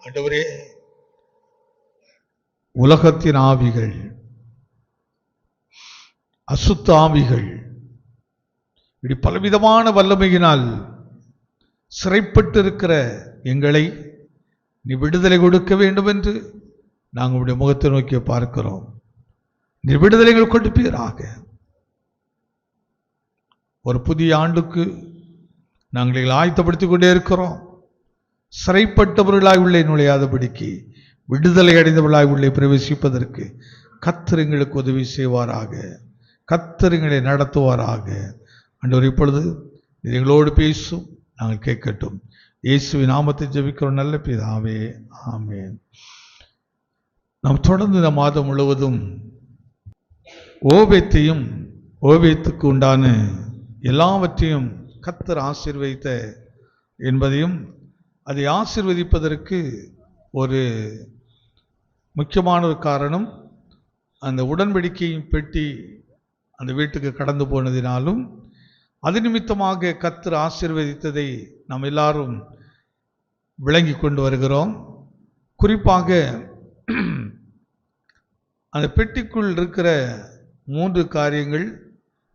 ஆண்டவரே, உலகத்தின் ஆவிகள், அசுத்த ஆவிகள், இப்படி பலவிதமான வல்லமையினால் சிறைப்பட்டு இருக்கிற எங்களை நீ விடுதலை கொடுக்க வேண்டும் என்று நாங்கள் உடைய முகத்தை நோக்கி பார்க்கிறோம். நீ விடுதலைகள் கொடுப்பீராக. ஒரு புதிய ஆண்டுக்கு நாங்கள் ஆயத்தப்படுத்திக் கொண்டே இருக்கிறோம். சிறைப்பட்டவர்களாய் உள்ளே நுழையாதபடிக்கு விடுதலை அடைந்தவர்களாய் உள்ளே பிரவேசிப்பதற்கு கர்த்தர் எங்களுக்கு உதவி செய்வாராக. கர்த்தர் எங்களை நடத்துவாராக. ஆண்டவர், இப்பொழுது எங்களோடு பேசும், நாங்கள் கேட்கட்டும். இயேசுவின் நாமத்தை ஜெபிக்கிறோம் நல்ல பிதாவே, ஆமென். நாம் தொடர்ந்து இந்த மாதம் முழுவதும் ஓபேத்தையும் ஓபேத்துக்கு உண்டான எல்லாவற்றையும் கர்த்தர் ஆசீர்வதித்த என்பதையும், அதை ஆசீர்வதிப்பதற்கு ஒரு முக்கியமான ஒரு காரணம், அந்த உடன்படிக்கையின் பெட்டி அந்த வீட்டுக்கு கடந்து போனதினாலும் அது நிமித்தமாக கர்த்தர் ஆசீர்வதித்ததை நாம் எல்லாரும் விளங்கி கொண்டு வருகிறோம். குறிப்பாக அந்த பெட்டிக்குள் இருக்கிற 3 காரியங்கள்.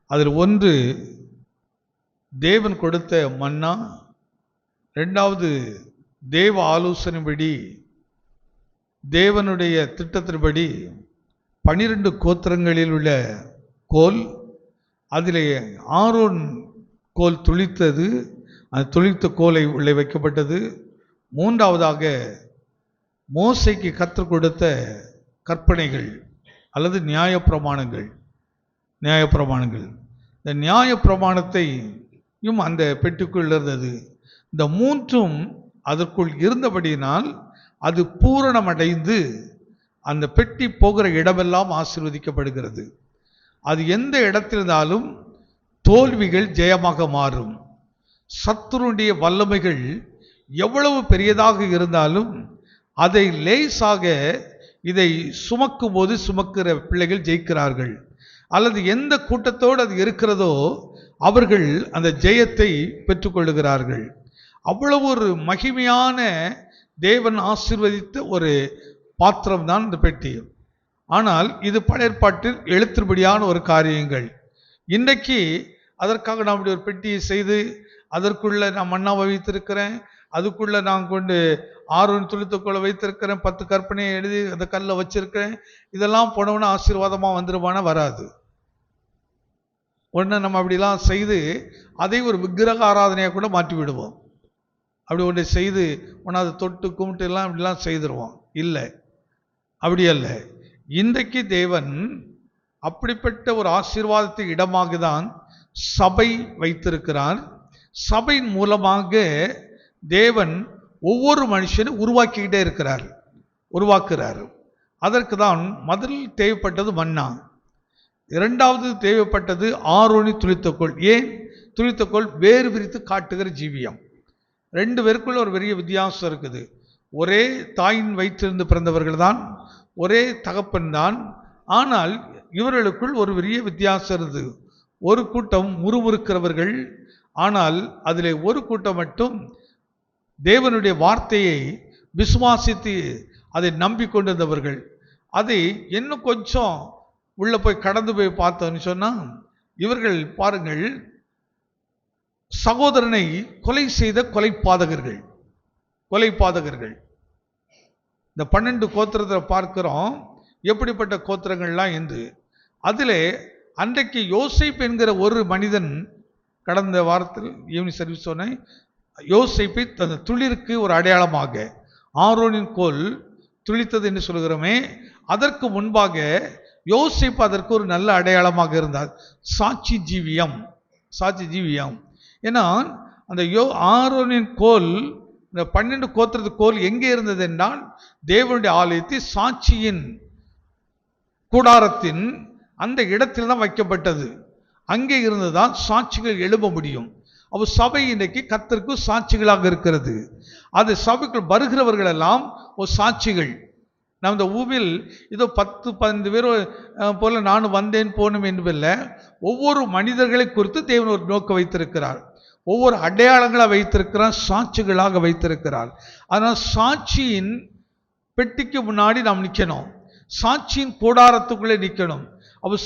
அதில் ஒன்று தேவன் கொடுத்த மன்னா, 2வது தேவ ஆலோசனைப்படி, தேவனுடைய திட்டத்தின்படி 12 கோத்திரங்களில் உள்ள கோல், அதிலே ஆரோன் கோல் துளித்தது, அந்த துளித்த கோலை உள்ளே வைக்கப்பட்டது. 3வதாக மோசைக்கு கற்றுக் கொடுத்த கற்பனைகள் அல்லது நியாயப்பிரமாணங்கள். இந்த நியாயப்பிரமாணத்தையும் அந்த பெட்டிக்குள் இருந்தது. இந்த 3ம் அதற்குள் இருந்தபடியினால் அது பூரணமடைந்து அந்த பெட்டி போகிற இடமெல்லாம் ஆசீர்வதிக்கப்படுகிறது. அது எந்த இடத்திலிருந்தாலும் தோல்விகள் ஜெயமாக மாறும். சத்துருடைய வல்லமைகள் எவ்வளவு பெரியதாக இருந்தாலும் அதை லேசாக இதை சுமக்கும் போது சுமக்கிற பிள்ளைகள் ஜெயிக்கிறார்கள். அல்லது எந்த கூட்டத்தோடு அது இருக்கிறதோ அவர்கள் அந்த ஜெயத்தை பெற்றுக்கொள்ளுகிறார்கள். அவ்வளவு ஒரு மகிமையான தேவன் ஆசீர்வதித்த ஒரு பாத்திரம் தான் இந்த பெட்டி. ஆனால் இது பழைய ஏற்பாட்டில் எழுத்துபடியான ஒரு காரியங்கள். இன்றைக்கு அதற்காக நான் ஒரு பெட்டியை செய்து அதற்குள்ள நான் மன்னாவை வைத்திருக்கிறேன், அதுக்குள்ள நான் கொண்டு ஆரோன் துளித்துக்குள்ள வைத்திருக்கிறேன், 10 கற்பனையை எழுதி அந்த கல்ல வச்சிருக்கிறேன். இதெல்லாம் போனவன ஆசீர்வாதமா வந்துருமான வராது. ஒன்று நம்ம அப்படிலாம் செய்து அதை ஒரு விக்கிரக ஆராதனையாக கூட மாற்றி விடுவோம். அப்படி ஒன்றை செய்து ஒன்றாவது தொட்டு கும்பிட்டு எல்லாம் இப்படிலாம் செய்திருவோம். இல்லை, அப்படி அல்ல. இன்றைக்கு தேவன் அப்படிப்பட்ட ஒரு ஆசீர்வாதத்தை இடமாக தான் சபை வைத்திருக்கிறார். சபையின் மூலமாக தேவன் ஒவ்வொரு மனுஷனும் உருவாக்கிக்கிட்டே உருவாக்குறார். அதற்கு தான் முதலில் தேவைப்பட்டது மன்னா, 2வது தேவைப்பட்டது ஆரோனி துளித்தக்கோள். ஏன் துளித்தக்கோள்? வேறு பிரித்து காட்டுகிற ஜீவியம். 2 பேருக்குள்ள ஒரு பெரிய வித்தியாசம் இருக்குது. ஒரே தாயின் வயிற்றிலிருந்து பிறந்தவர்கள் தான், ஒரே தகப்பன் தான். ஆனால் இவர்களுக்குள் ஒரு பெரிய வித்தியாசம் இருந்தது. ஒரு கூட்டம் முறுமுறுக்கிறவர்கள், ஆனால் அதில் ஒரு கூட்டம் மட்டும் தேவனுடைய வார்த்தையை விசுவாசித்து அதை நம்பிக்கொண்டிருந்தவர்கள். அதை இன்னும் கொஞ்சம் உள்ள போய் கடந்து போய் பார்த்தோன்னு சொன்னா, இவர்கள் பாருங்கள், சகோதரனை கொலை செய்த கொலைபாதகர்கள். இந்த 12 கோத்திரத்தை பார்க்கிறோம், எப்படிப்பட்ட கோத்திரங்கள்லாம் என்று. அதிலே அன்றைக்கு யோசேப்பு என்கிற ஒரு மனிதன், கடந்த வாரத்தில் ஈவினிங் சர்வீஸ் சொன்னேன், யோசேப்பை தன் துளிருக்கு ஒரு அடையாளமாக ஆரோனின் கோல் துளித்தது என்று சொல்கிறோமே, அதற்கு முன்பாக யோசேப்பு அதற்கு ஒரு நல்ல அடையாளமாக இருந்தார். சாட்சி ஜீவியம். ஏன்னா அந்த ஆரோனின் கோல், இந்த 12 கோத்திரத்து கோல் எங்கே இருந்தது என்றால் தேவனுடைய ஆலயத்தில் சாட்சியின் கூடாரத்தின் அந்த இடத்தில் தான் வைக்கப்பட்டது. அங்கே இருந்துதான் சாட்சிகள் எழும்ப முடியும். அப்போ சபை இன்றைக்கு கர்த்தருக்கு சாட்சிகளாக இருக்கிறது. அது சபைக்குள் வருகிறவர்கள் எல்லாம் ஒரு சாட்சிகள். நாம் இந்த ஊவில் இதோ 10-15 பேர் போல நான் வந்தேன் போனும் என்பதில்லை. ஒவ்வொரு மனிதர்களை குறித்து தேவன் ஒரு நோக்க வைத்திருக்கிறார். ஒவ்வொரு அடையாளங்களாக வைத்திருக்கிறார், சாட்சிகளாக வைத்திருக்கிறார். அதனால் சாட்சியின் பெட்டிக்கு முன்னாடி நாம் நிற்கணும், சாட்சியின் கூடாரத்துக்குள்ளே நிற்கணும். அப்போ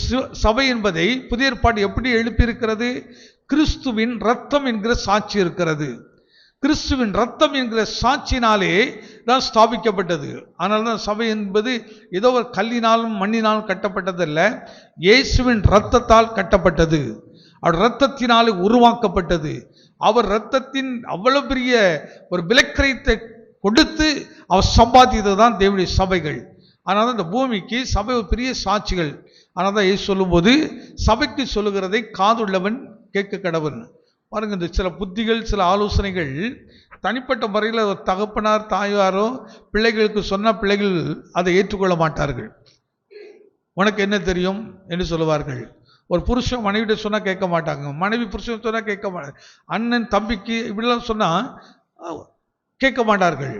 சபை என்பதை புதிய ஏற்பாடு எப்படி எழுப்பியிருக்கிறது? கிறிஸ்துவின் ரத்தம் என்கிற சாட்சி இருக்கிறது. கிறிஸ்துவின் ரத்தம் என்கிற சாட்சினாலே தான் ஸ்தாபிக்கப்பட்டது. அதனால தான் சபை என்பது ஏதோ ஒரு கல்லினாலும் மண்ணினாலும் கட்டப்பட்டதல்ல, இயேசுவின் இரத்தத்தால் கட்டப்பட்டது. அவர் இரத்தத்தினாலே உருவாக்கப்பட்டது. அவர் இரத்தத்தின் அவ்வளவு பெரிய ஒரு விலைக்கிரயத்தை கொடுத்து அவர் சம்பாதித்தது தான் தேவனுடைய சபைகள். அதனால இந்த பூமிக்கு சபை ஒரு பெரிய சாட்சிகள். அதனால தான் இயேசு சொல்லும்போது சபைக்கு சொல்லுகிறதை காதுள்ளவன் கேட்க கடவன். பாருங்க, இந்த சில புத்திகள், சில ஆலோசனைகள் தனிப்பட்ட முறையில் ஒரு தகப்பனார் தாயாரோ பிள்ளைகளுக்கு சொன்ன பிள்ளைகள் அதை ஏற்றுக்கொள்ள மாட்டார்கள். உனக்கு என்ன தெரியும் என்று சொல்லுவார்கள். ஒரு புருஷன் மனைவிட்ட சொன்னால் கேட்க மாட்டாங்க, மனைவி புருஷன் சொன்னால் கேட்க மாட்டாங்க, அண்ணன் தம்பிக்கு இப்படிலாம் சொன்னால் கேட்க மாட்டார்கள்.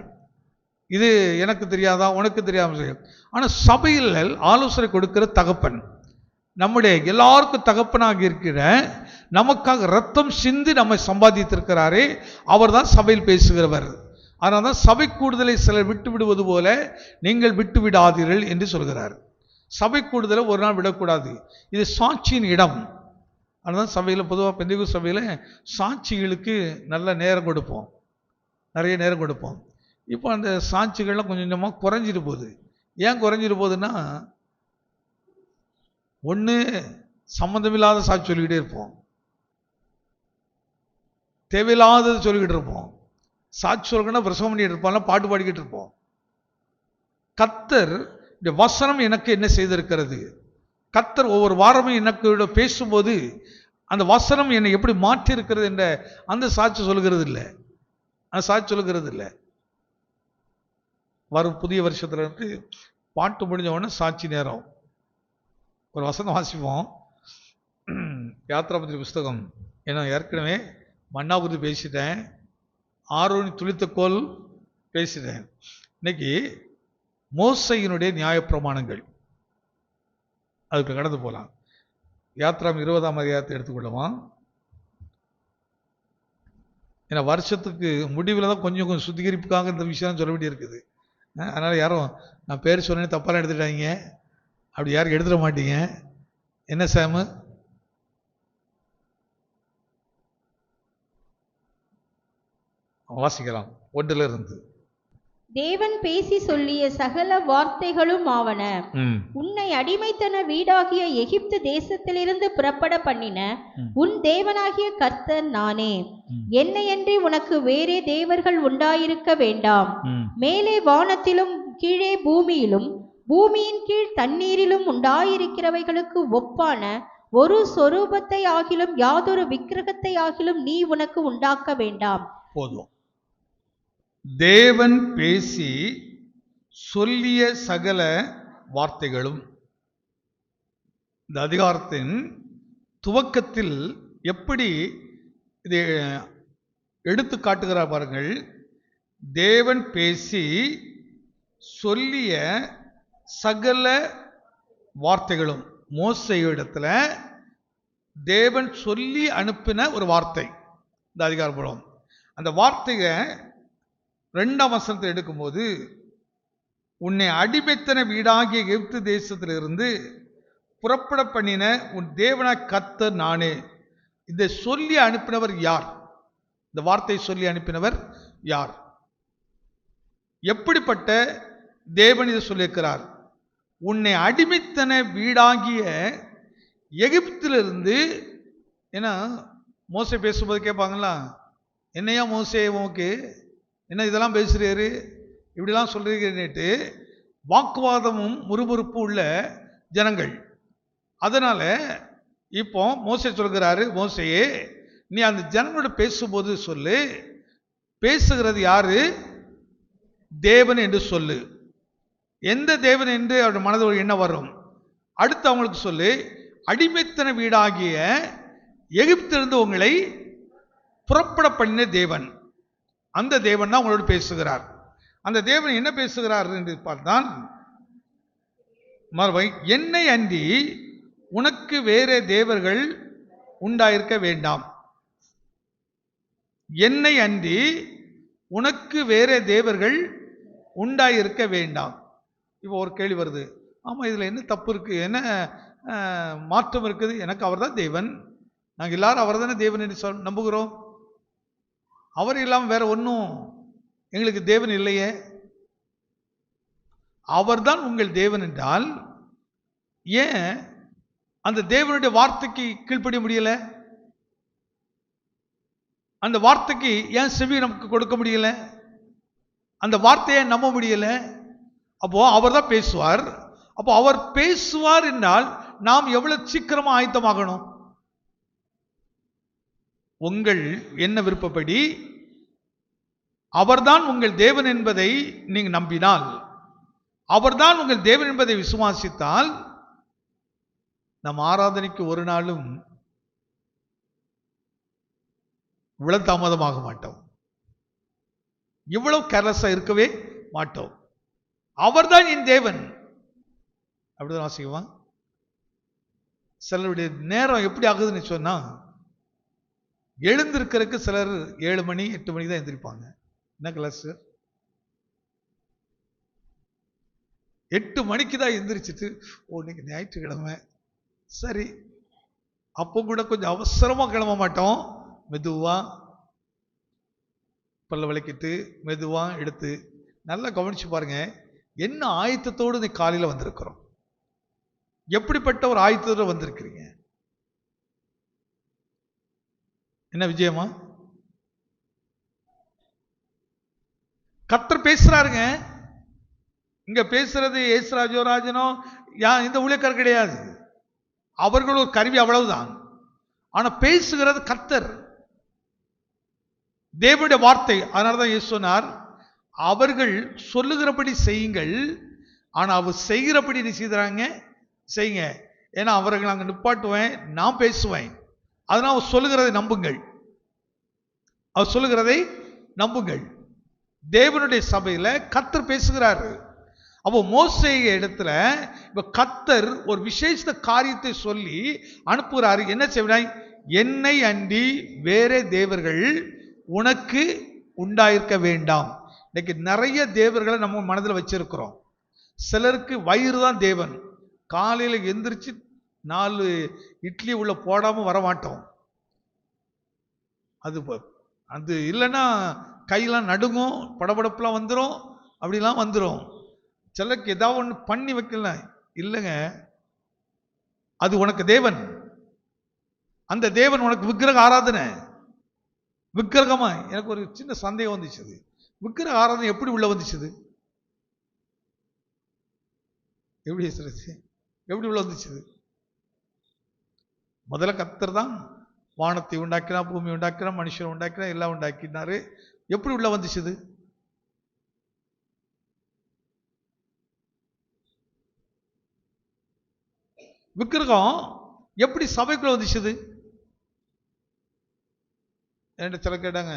இது எனக்கு தெரியாதா, உனக்கு தெரியாமல் செய்யும். ஆனால் சபையில் ஆலோசனை கொடுக்கிற தகப்பன், நம்முடைய எல்லாருக்கும் தகப்பனாக இருக்கிற, நமக்காக ரத்தம் சிந்தி நம்மை சம்பாதித்திருக்கிறாரே, அவர் தான் சபையில் பேசுகிறவர். அதனால தான் சபை கூடுதலை சிலர் விட்டு விடுவது போல நீங்கள் விட்டு விடாதீர்கள் என்று சொல்கிறார். சபை கூடுதலை ஒரு நாள் விடக்கூடாது, இது சாட்சியின் இடம். அதனால சபையில் பொதுவாக பெந்தேகோஸ்து சபையில் சாட்சிகளுக்கு நல்ல நேரம் கொடுப்போம், நிறைய நேரம் கொடுப்போம். இப்போ அந்த சாட்சிகள்லாம் கொஞ்சம் கொஞ்சமாக குறைஞ்சிட்டு போகுது. ஏன் குறைஞ்சிட்டு போகுதுன்னா, ஒன்று சம்மந்தமில்லாத சாட்சி சொல்லிக்கிட்டே இருப்போம், தேவையில்லாதது சொல்லிக்கிட்டு இருப்போம். சாட்சி சொல்லணும்னா பிரசவம் பண்ணிட்டு இருப்போம், பாட்டு பாடிக்கிட்டு இருப்போம். கர்த்தர் இந்த வசனம் எனக்கு என்ன செய்திருக்கிறது, கர்த்தர் ஒவ்வொரு வாரமும் எனக்கு பேசும்போது அந்த வசனம் என்னை எப்படி மாற்றி இருக்கிறது என்ற அந்த சாட்சி சொல்லுகிறது இல்லை, அந்த சாட்சி சொல்லுகிறது இல்லை. வரும் புதிய வருஷத்துல இருந்து பாட்டு முடிஞ்ச உடனே சாட்சி நேரம். ஒரு வசனம் வாசிப்போம், யாத்ராபத்திரி புஸ்தகம். ஏன்னா ஏற்கனவே மன்னாபுரி பேசிட்டேன், ஆரோனி துளித்தக்கோல் பேசிட்டேன். இன்னைக்கு மோசையினுடைய நியாயப்பிரமாணங்கள், அதுக்கு கடந்து போகலாம். யாத்ராம் 20ஆம் அதிகாரத்தை எடுத்துக்கொள்ளுமா. ஏன்னா வருஷத்துக்கு முடிவில் தான் கொஞ்சம் கொஞ்சம் சுத்திகரிப்புக்காக இந்த விஷயம் சொல்ல வேண்டி இருக்குது. அதனால் யாரும் நான் பேர் சொன்னேன்னு தப்பாலாம் எடுத்துட்டாங்க, அப்படி யாரும் எடுத்துட மாட்டீங்க. என்ன சாமு? வாசிக்கலாம் 1 தேவன் பேசி சொல்லிய சகல வார்த்தைகளும் ஆவன. உன்னை அடிமைத்தன வீடாகிய எகிப்து தேசத்திலிருந்து புறப்பட பண்ணின உன் தேவனாகிய கர்த்தர் நானே. என்னையன்றி உனக்கு வேறே தேவர்கள் உண்டாயிருக்க வேண்டாம். மேலே வானத்திலும் கீழே பூமியிலும் பூமியின் கீழ் தண்ணீரிலும் உண்டாயிருக்கிறவைகளுக்கு ஒப்பான ஒரு சொரூபத்தை ஆகிலும் யாதொரு விக்கிரகத்தை ஆகிலும் நீ உனக்கு உண்டாக்க வேண்டாம். போதும். தேவன் பேசி சொல்லிய சகல வார்த்தைகளும். இந்த அதிகாரத்தின் துவக்கத்தில் எப்படி இதை எடுத்து காட்டுகிறார் பாருங்கள். தேவன் பேசி சொல்லிய சகல வார்த்தைகளும். மோசேயிடத்துல தேவன் சொல்லி அனுப்பின ஒரு வார்த்தை இந்த அதிகாரம். அந்த வார்த்தையை 2ஆம் வசனத்தை எடுக்கும்போது, உன்னை அடிமைத்தன வீடாகிய எகிப்து தேசத்திலிருந்து புறப்பட பண்ணின உன் தேவனாகிய கர்த்தர் நானே. இதை சொல்லி அனுப்பினவர் யார்? இந்த வார்த்தையை சொல்லி அனுப்பினவர் யார்? எப்படிப்பட்ட தேவன் இதை சொல்லியிருக்கிறார்? உன்னை அடிமைத்தன வீடாகிய எகிப்திலிருந்து. ஏன்னா மோசே பேசும்போது கேட்பாங்களா, என்னையா மோசே உனக்கு என்ன இதெல்லாம் பேசுறாரு, இப்படிலாம் சொல்றீங்கன்னுட்டு வாக்குவாதமும் முறுமுறுப்பு உள்ள ஜனங்கள். அதனால இப்போ மோசே சொல்கிறாரு, மோசையே நீ அந்த ஜனங்களோட பேசும்போது சொல்லு, பேசுகிறது யாரு? தேவன் என்று சொல்லு. எந்த தேவன் என்று அவருடைய மனதில் என்ன வரும்? அடுத்து அவங்களுக்கு சொல்லு, அடிமைத்தன வீடாகிய எகிப்திலிருந்து உங்களை புறப்பட பண்ணின தேவன், அந்த தேவன் தான் உங்களோடு பேசுகிறார். அந்த தேவன் என்ன பேசுகிறார் என்று பார்த்தான், என்னை அன்றி உனக்கு வேற தேவர்கள் உண்டாயிருக்க வேண்டாம். என்னை அன்றி உனக்கு வேற தேவர்கள் உண்டாயிருக்க வேண்டாம். இப்போ ஒரு கேள்வி வருது, ஆமா இதுல என்ன தப்பு இருக்கு, என்ன மாற்றம் இருக்குது? எனக்கு அவர் தான் தேவன், நாங்க எல்லாரும் அவர் தானே தேவன் என்று நம்புகிறோம். அவர் இல்லாமல் வேற ஒன்றும் எங்களுக்கு தேவன் இல்லையே. அவர்தான் உங்கள் தேவன் என்றால் ஏன் அந்த தேவனுடைய வார்த்தைக்கு கீழ்ப்படிய முடியல? அந்த வார்த்தைக்கு ஏன் செவி நமக்கு கொடுக்க முடியல? அந்த வார்த்தையை நம்ப முடியல? அப்போ அவர் தான் பேசுவார். அப்போ அவர் பேசுவார் என்றால் நாம் எவ்வளவு சீக்கிரமா ஆயத்தமாகணும்? உங்கள் என்ன விருப்பப்படி அவர்தான் உங்கள் தேவன் என்பதை நீங்க நம்பினால், அவர்தான் உங்கள் தேவன் என்பதை விசுவாசித்தால், நம் ஆராதனைக்கு ஒரு நாளும் இவ்வளவு தாமதமாக மாட்டோம், இவ்வளவு கேர்லஸா இருக்கவே மாட்டோம். அவர்தான் என் தேவன் அப்படிதான் வாசிக்குவான். சிலருடைய நேரம் எப்படி ஆகுதுன்னு சொன்னா, எழுந்திருக்கிறதுக்கு சிலர் 7 மணி 8 மணி தான் எந்திரிப்பாங்க. என்ன கிளாஸ் 8 மணிக்கு தான் எந்திரிச்சிட்டு, ஓ இன்னைக்கு ஞாயிற்றுக்கிழமை சரி, அப்போ கூட கொஞ்சம் அவசரமா கிளம்ப மாட்டோம், மெதுவா பல்ல விளக்கிட்டு மெதுவா எடுத்து. நல்லா கவனிச்சு பாருங்க, என்ன ஆயத்தத்தோடு நீ காலையில வந்திருக்கிறோம், எப்படிப்பட்ட ஒரு ஆயத்தத்தோடு வந்திருக்கிறீங்க. என்ன விஜயமா? கர்த்தர் பேசுறாருங்க. இங்க பேசுறது ஏசுராஜோ ராஜனோ இந்த ஊழியக்காரர் கிடையாது, அவர்கள் ஒரு கருவி, அவ்வளவுதான். ஆனா பேசுகிறது கர்த்தர், தேவனுடைய வார்த்தை. அதனாலதான் இயேசு சொன்னார், அவர்கள் சொல்லுகிறபடி செய்யுங்கள், ஆனா அவர் செய்கிறபடி நீ செய்யுங்க. ஏன்னா அவர்கள் அங்க நிப்பாட்டுவேன், நான் பேசுவேன். அதனால அவர் சொல்லுகிறதை நம்புங்கள், அவர் சொல்லுகிறதை நம்புங்கள். தேவனுடைய சபையில கர்த்தர் பேசுகிறாரு. அப்போ மோசே இடத்துல இப்ப கர்த்தர் ஒரு விசேஷ காரியத்தை சொல்லி அனுப்புகிறாரு. என்ன செய்வாய்? என்னை அன்றி வேற தேவர்கள் உனக்கு உண்டாயிருக்க வேண்டாம். இன்னைக்கு நிறைய தேவர்களை நம்ம மனதில் வச்சிருக்கிறோம். சிலருக்கு வயிறு தான் தேவன். காலையில் எந்திரிச்சு 4 இட்லி உள்ள போடாம வரமாட்டோம். அது இல்லைன்னா கையெல்லாம் நடுங்கும், படபடப்புலாம் வந்துடும், அப்படிலாம் வந்துடும். சிலருக்கு ஏதாவது ஒன்று பண்ணி வைக்கலாம். இல்லைங்க, அது உனக்கு தேவன், அந்த தேவன் உனக்கு விக்கிரக ஆராதனை. விக்கிரகமா? எனக்கு ஒரு சின்ன சந்தேகம் வந்துச்சு, விக்கிரக ஆராதனை எப்படி உள்ள வந்துச்சு? எப்படி உள்ள வந்துச்சு? முதல்ல கர்த்தர் தான் வானத்தை உண்டாக்கினா, பூமி உண்டாக்கினா, மனுஷன் உண்டாக்கினா, எல்லாம் உண்டாக்கினாரு. எப்படி உள்ள வந்துச்சு? விக்கிரகம் எப்படி சபைக்குள்ள வந்துச்சு? என்கிட்ட சில கேட்டாங்க,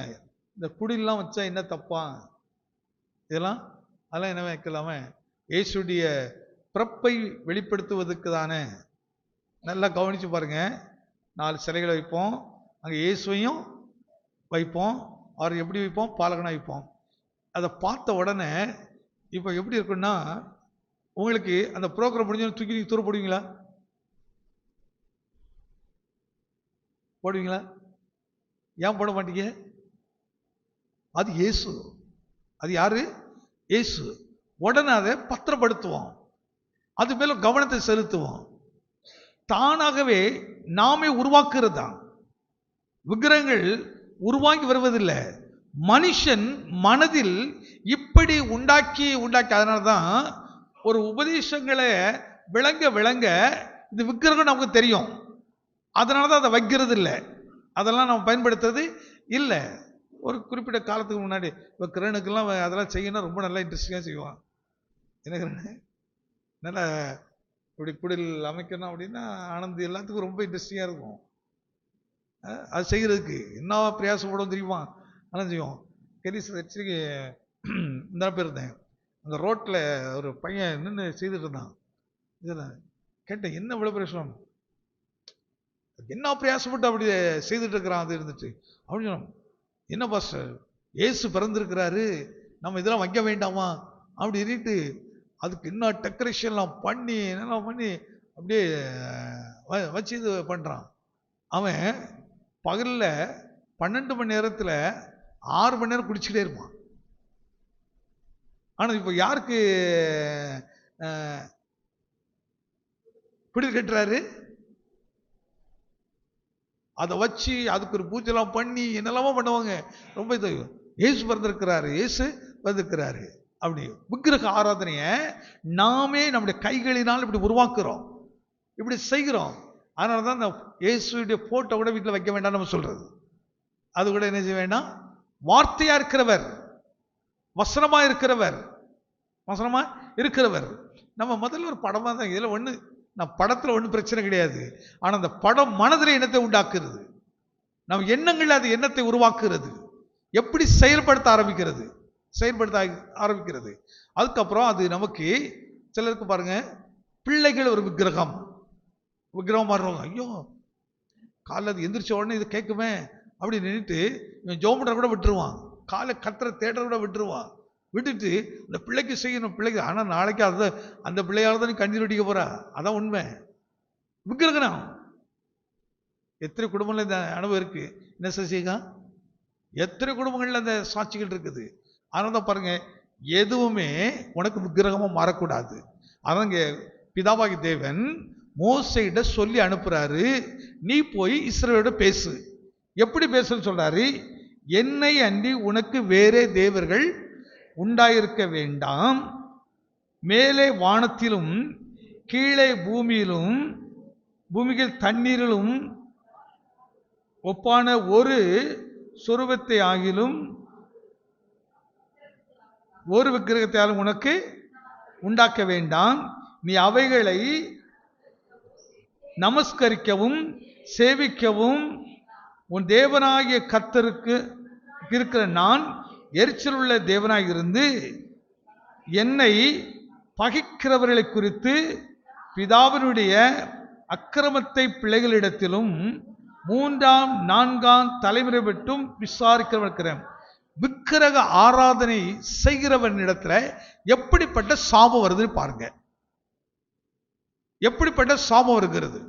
இந்த குடிலாம் வச்சா என்ன தப்பா, அதெல்லாம் என்ன வைக்கலாம? இயேசுடைய பிறப்பை வெளிப்படுத்துவதற்கு தானே. நல்லா கவனிச்சு பாருங்க, 4 சிலைகளை வைப்போம், அங்கே இயேசுவையும் வைப்போம். அவர் எப்படி வைப்போம்? பாலகனா வைப்போம். அதை பார்த்த உடனே இப்போ எப்படி இருக்குன்னா, உங்களுக்கு அந்த ப்ரோக்ராம் முடிஞ்சோன்னு தூக்கி தூர போடுவீங்களா? போடுவீங்களா? ஏன் போட மாட்டீங்க? அது இயேசு. அது யாரு? இயேசு. உடனே அதை பத்திரப்படுத்துவோம், அது மேல கவனத்தை செலுத்துவோம். தானாகவே நாமே உருவாக்குறது தான். விக்கிரகங்கள் உருவாக்கி வருவதில்லை, மனுஷன் மனதில் இப்படி உண்டாக்கி. அதனால்தான் ஒரு உபதேசங்களை விளங்க இந்த விக்கிரகம் நமக்கு தெரியும், அதனாலதான் அதை வைக்கிறது இல்லை, அதெல்லாம் நம்ம பயன்படுத்துறது இல்லை. ஒரு குறிப்பிட்ட காலத்துக்கு முன்னாடி இப்போ கிரகணுக்கெல்லாம் அதெல்லாம் செய்யணும், ரொம்ப நல்லா இன்ட்ரெஸ்டிங்காக செய்வான். என்ன கிரகணு நல்லா இப்படி குடில் அமைக்கணும் அப்படின்னா ஆனந்த் எல்லாத்துக்கும் ரொம்ப இன்ட்ரெஸ்டிங்காக இருக்கும். அது செய்கிறதுக்கு என்ன பிரயாசப்படும் தெரியுமா? ஆனால் செய்வோம். கெரிசு இந்த பேர் இருந்தேன், அந்த ரோட்டில் ஒரு பையன் நின்று செய்துட்டு இருந்தான். இதில் கேட்டேன், என்ன இவ்வளோ பிரயாசம், என்ன பிரயாசப்பட்டு அப்படி செய்துட்டு இருக்கிறான் அது இருந்துட்டு அப்படின்னு சொன்னோம். என்ன பாஸ்டர், இயேசு பிறந்திருக்கிறாரு, நம்ம இதெல்லாம் வைக்க வேண்டாமா அப்படின்ட்டு அதுக்கு இன்னும் டெக்கரேஷன்லாம் பண்ணி என்னெல்லாம் பண்ணி அப்படியே வச்சு இது பண்ணுறான். அவன் பகலில் 12 மணி நேரத்தில் 6 மணி நேரம் குடிச்சிட்டே இருப்பான். ஆனால் இப்போ யாருக்கு பிடி கட்டுறாரு? அதை வச்சு அதுக்கு ஒரு பூஜைலாம் பண்ணி என்னெல்லாமோ பண்ணுவாங்க. ரொம்ப இது இயேசு பிறந்திருக்கிறாரு, இயேசு பிறந்திருக்கிறாரு அப்படி. விக்கிரக ஆராதனையை நாமே நம்முடைய கைகளினால் இப்படி உருவாக்குறோம், இப்படி செய்கிறோம். அதனால தான் இந்த இயேசுடைய போட்டோ கூட வீட்டில் வைக்க வேண்டாம் நம்ம சொல்றது. அது கூட என்ன செய்ய வேண்டாம்? வார்த்தையா இருக்கிறவர், வசனமா இருக்கிறவர், வசனமா இருக்கிறவர். நம்ம முதல்ல ஒரு படமா தான், இதில் ஒன்று நம்ம படத்தில் ஒன்றும் பிரச்சனை கிடையாது. ஆனால் அந்த படம் மனதில் எண்ணத்தை உண்டாக்குறது, நம்ம எண்ணங்கள் அது எண்ணத்தை உருவாக்குறது, எப்படி செயல்படுத்த ஆரம்பிக்கிறது. அதுக்கப்புறம் அது நமக்கு சிலருக்கு பாருங்க, பிள்ளைகள் ஒரு விக்கிரகம் மாறுவாங்க. ஐயோ காலைல அது எந்திரிச்ச உடனே இது கேட்குமே அப்படி நின்றுட்டு இவன் ஜோமண்டர் கூட விட்டுருவான், காலை கத்துற தேட்டர் கூட விட்டுட்டு இந்த பிள்ளைக்கு செய்யணும், பிள்ளைக்கு. ஆனால் நாளைக்கு அந்த பிள்ளையால தான் நீ கண்ணீர் வெடிக்க போறா. அதான் உண்மை. விக்கிரகம் எத்தனை குடும்பங்கள் இந்த அனுபவம் இருக்கு. என்ன செய்யுங்க, எத்தனை குடும்பங்கள்ல அந்த சாட்சிகள் இருக்குது. அதனால தான் பாருங்க, எதுவுமே உனக்கு விக்கிரகமா மாறக்கூடாது. அதங்க பிதாவாகி தேவன் மோசையிட சொல்லி அனுப்புறாரு, நீ போய் இஸ்ரவேலோட பேசு. எப்படி பேசுன்னு சொல்றாரு? என்னை அன்றி உனக்கு வேறே தேவர்கள் உண்டாயிருக்க வேண்டாம், மேலே வானத்திலும் கீழே பூமியில் தண்ணீரிலும் ஒப்பான ஒரு சொரூபத்தை ஆகிலும் ஒரு விக்கிரகத்தாலும் உனக்கு உண்டாக்க வேண்டாம். நீ அவைகளை நமஸ்கரிக்கவும் சேவிக்கவும் உன் தேவனாகிய கர்த்தருக்கு இருக்கிற நான் எரிச்சல் உள்ள தேவனாக இருந்து என்னை பகைக்கிறவர்களை குறித்து பிதாவினுடைய அக்கிரமத்தை பிள்ளைகளிடத்திலும் 3ஆம் 4ஆம் தலைமுறை விட்டும் விசாரிக்கிறவன். விக்கிரக ஆராதனை செய்கிறவனிடத்துல எப்படிப்பட்ட சாபம் வருதுன்னு பாருங்க. எப்படிப்பட்ட சாபம் வருகிறது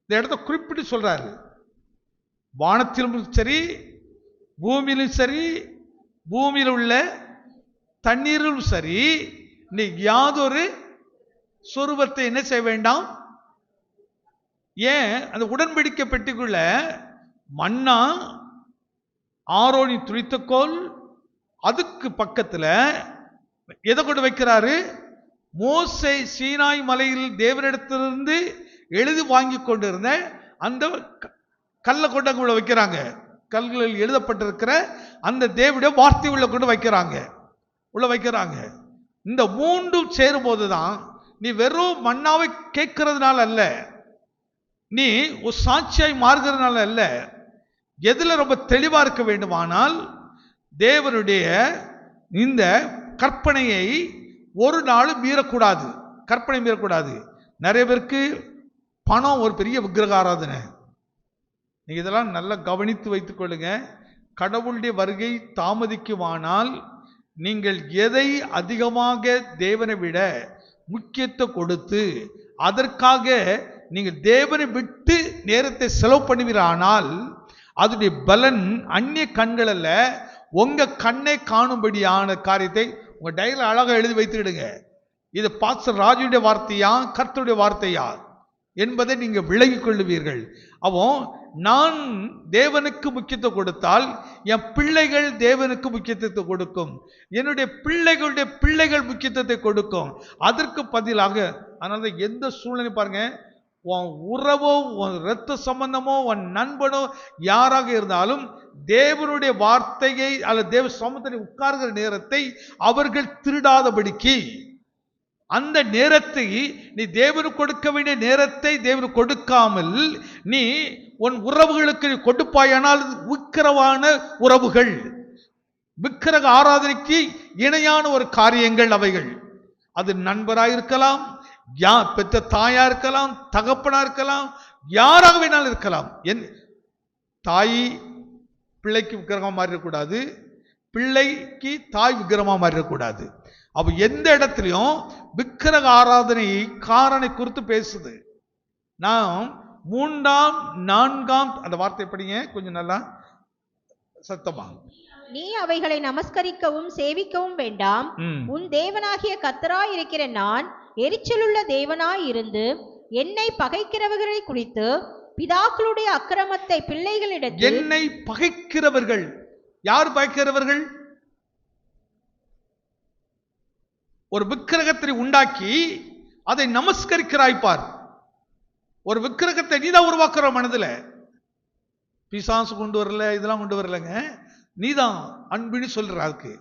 இந்த இடத்த குறிப்பிட்டு சொல்றாரு. வானத்திலும் சரி, பூமியிலும் சரி, பூமியில் உள்ள தண்ணீரிலும் சரி, நீ யாதொரு சொரூபத்தை என்ன செய்ய வேண்டாம். ஏன்? அந்த உடன்படிக்கை பெட்டிக்குள்ள மன்னா, ஆரோனி துளித்தக்கோல், அதுக்கு பக்கத்துல எதை கொண்டு வைக்கிறாரு? மோசே சீனாய் மலையில் தேவனிடத்திலிருந்து எழுதி வாங்கி கொண்டிருந்த அந்த கல்லை கொண்டு அங்க உள்ள வைக்கிறாங்க. கல்களில் எழுதப்பட்டிருக்கிற அந்த தேவனுடைய வார்த்தை உள்ள கொண்டு வைக்கிறாங்க. இந்த மூன்றும் சேரும் போதுதான் நீ வெறும் மன்னாவை கேட்கறதுனால அல்ல, நீ ஒரு சாட்சியாய் மாறுகிறதுனால அல்ல. எதுல ரொம்ப தெளிவா இருக்க வேண்டுமானால், தேவனுடைய இந்த கற்பனையை ஒரு நாளும் மீறக்கூடாது. கற்பனை மீறக்கூடாது. நிறைய பேருக்கு பணம் ஒரு பெரிய விக்கிரக ஆராதனை. நீங்க இதெல்லாம் நல்லா கவனித்து வைத்துக் கொள்ளுங்க. கடவுளுடைய வருகை தாமதிக்குமானால் நீங்கள் எதை அதிகமாக தேவனை விட முக்கியத்துவம் கொடுத்து அதற்காக நீங்கள் தேவனை விட்டு நேரத்தை செலவு பண்ணுவீரானால் அதனுடைய பலன் அந்நிய கண்கள் அல்ல, உங்க கண்ணை காணும்படியான காரியத்தை உங்க டைரியில் அழகாக எழுதி வைத்துடுங்க. இது பாஸ்டர் ராஜுடைய வார்த்தையா கர்த்தருடைய வார்த்தையா என்பதை நீங்க விலகிக் கொள்ளுவீர்கள். அவன் நான் தேவனுக்கு முக்கியத்துவம் கொடுத்தால் என் பிள்ளைகள் தேவனுக்கு முக்கியத்துவத்தை கொடுக்கும், என்னுடைய பிள்ளைகளுடைய பிள்ளைகள் முக்கியத்துவத்தை கொடுக்கும். அதற்கு பதிலாக அதனால எந்த சூழ்நிலை பாருங்க, உன் உறவோ உன் இரத்த சம்பந்தமோ உன் நண்பனோ யாராக இருந்தாலும் தேவனுடைய வார்த்தையை அல்லது தேவ சமூகத்தில் உட்கார்கிற நேரத்தை அவர்கள் திருடாதபடிக்கு, அந்த நேரத்தை நீ தேவனுக்கு கொடுக்க வேண்டிய நேரத்தை தேவனுக்கு கொடுக்காமல் நீ உன் உறவுகளுக்கு கொடுப்பாயானால் விக்கிரவான உறவுகள், விக்கிரக ஆராதனைக்கு இணையான ஒரு காரியங்கள் அவைகள். அது நண்பராயிருக்கலாம், பெற்ற தாயா இருக்கலாம், தகப்பனா இருக்கலாம், யாராக வேணாலும் இருக்கலாம். என் தாய் பிள்ளைக்கு விக்கிரகமாக மாறிடக்கூடாது, பிள்ளைக்கு தாய் விக்கிரகமாக மாறிடக்கூடாது. அப்ப எந்த இடத்துலையும் விக்கிரக ஆராதனை காரனை குறித்து பேசுது. நாம் 3ஆம் 4ஆம் அந்த வார்த்தை படிங்க கொஞ்சம் நல்லா சத்தமா. நீ அவைகளை நமஸ்கரிக்கவும் சேவிக்கவும் வேண்டாம். உன் தேவனாகிய கர்த்தராய் இருக்கிற நான் எரிச்சலுள்ள தேவனாய் இருந்து என்னை பகைக்கிறவர்களை குறித்து பிதாக்களுடைய அக்கிரமத்தை பிள்ளைகளிடத்தில். என்னை பகைக்கிறவர்கள் யார் பகைக்கிறவர்கள்? ஒரு விக்கிரகத்தை உண்டாக்கி அதை நமஸ்கரிக்கிறாய்ப்பார். ஒரு விக்கிரகத்தை நீதான் உருவாக்குற மனதில். பிசாசு கொண்டு வரல, இதெல்லாம் கொண்டு வரலங்க, நீதான் அன்புன்னு சொல்ற. அதுக்கு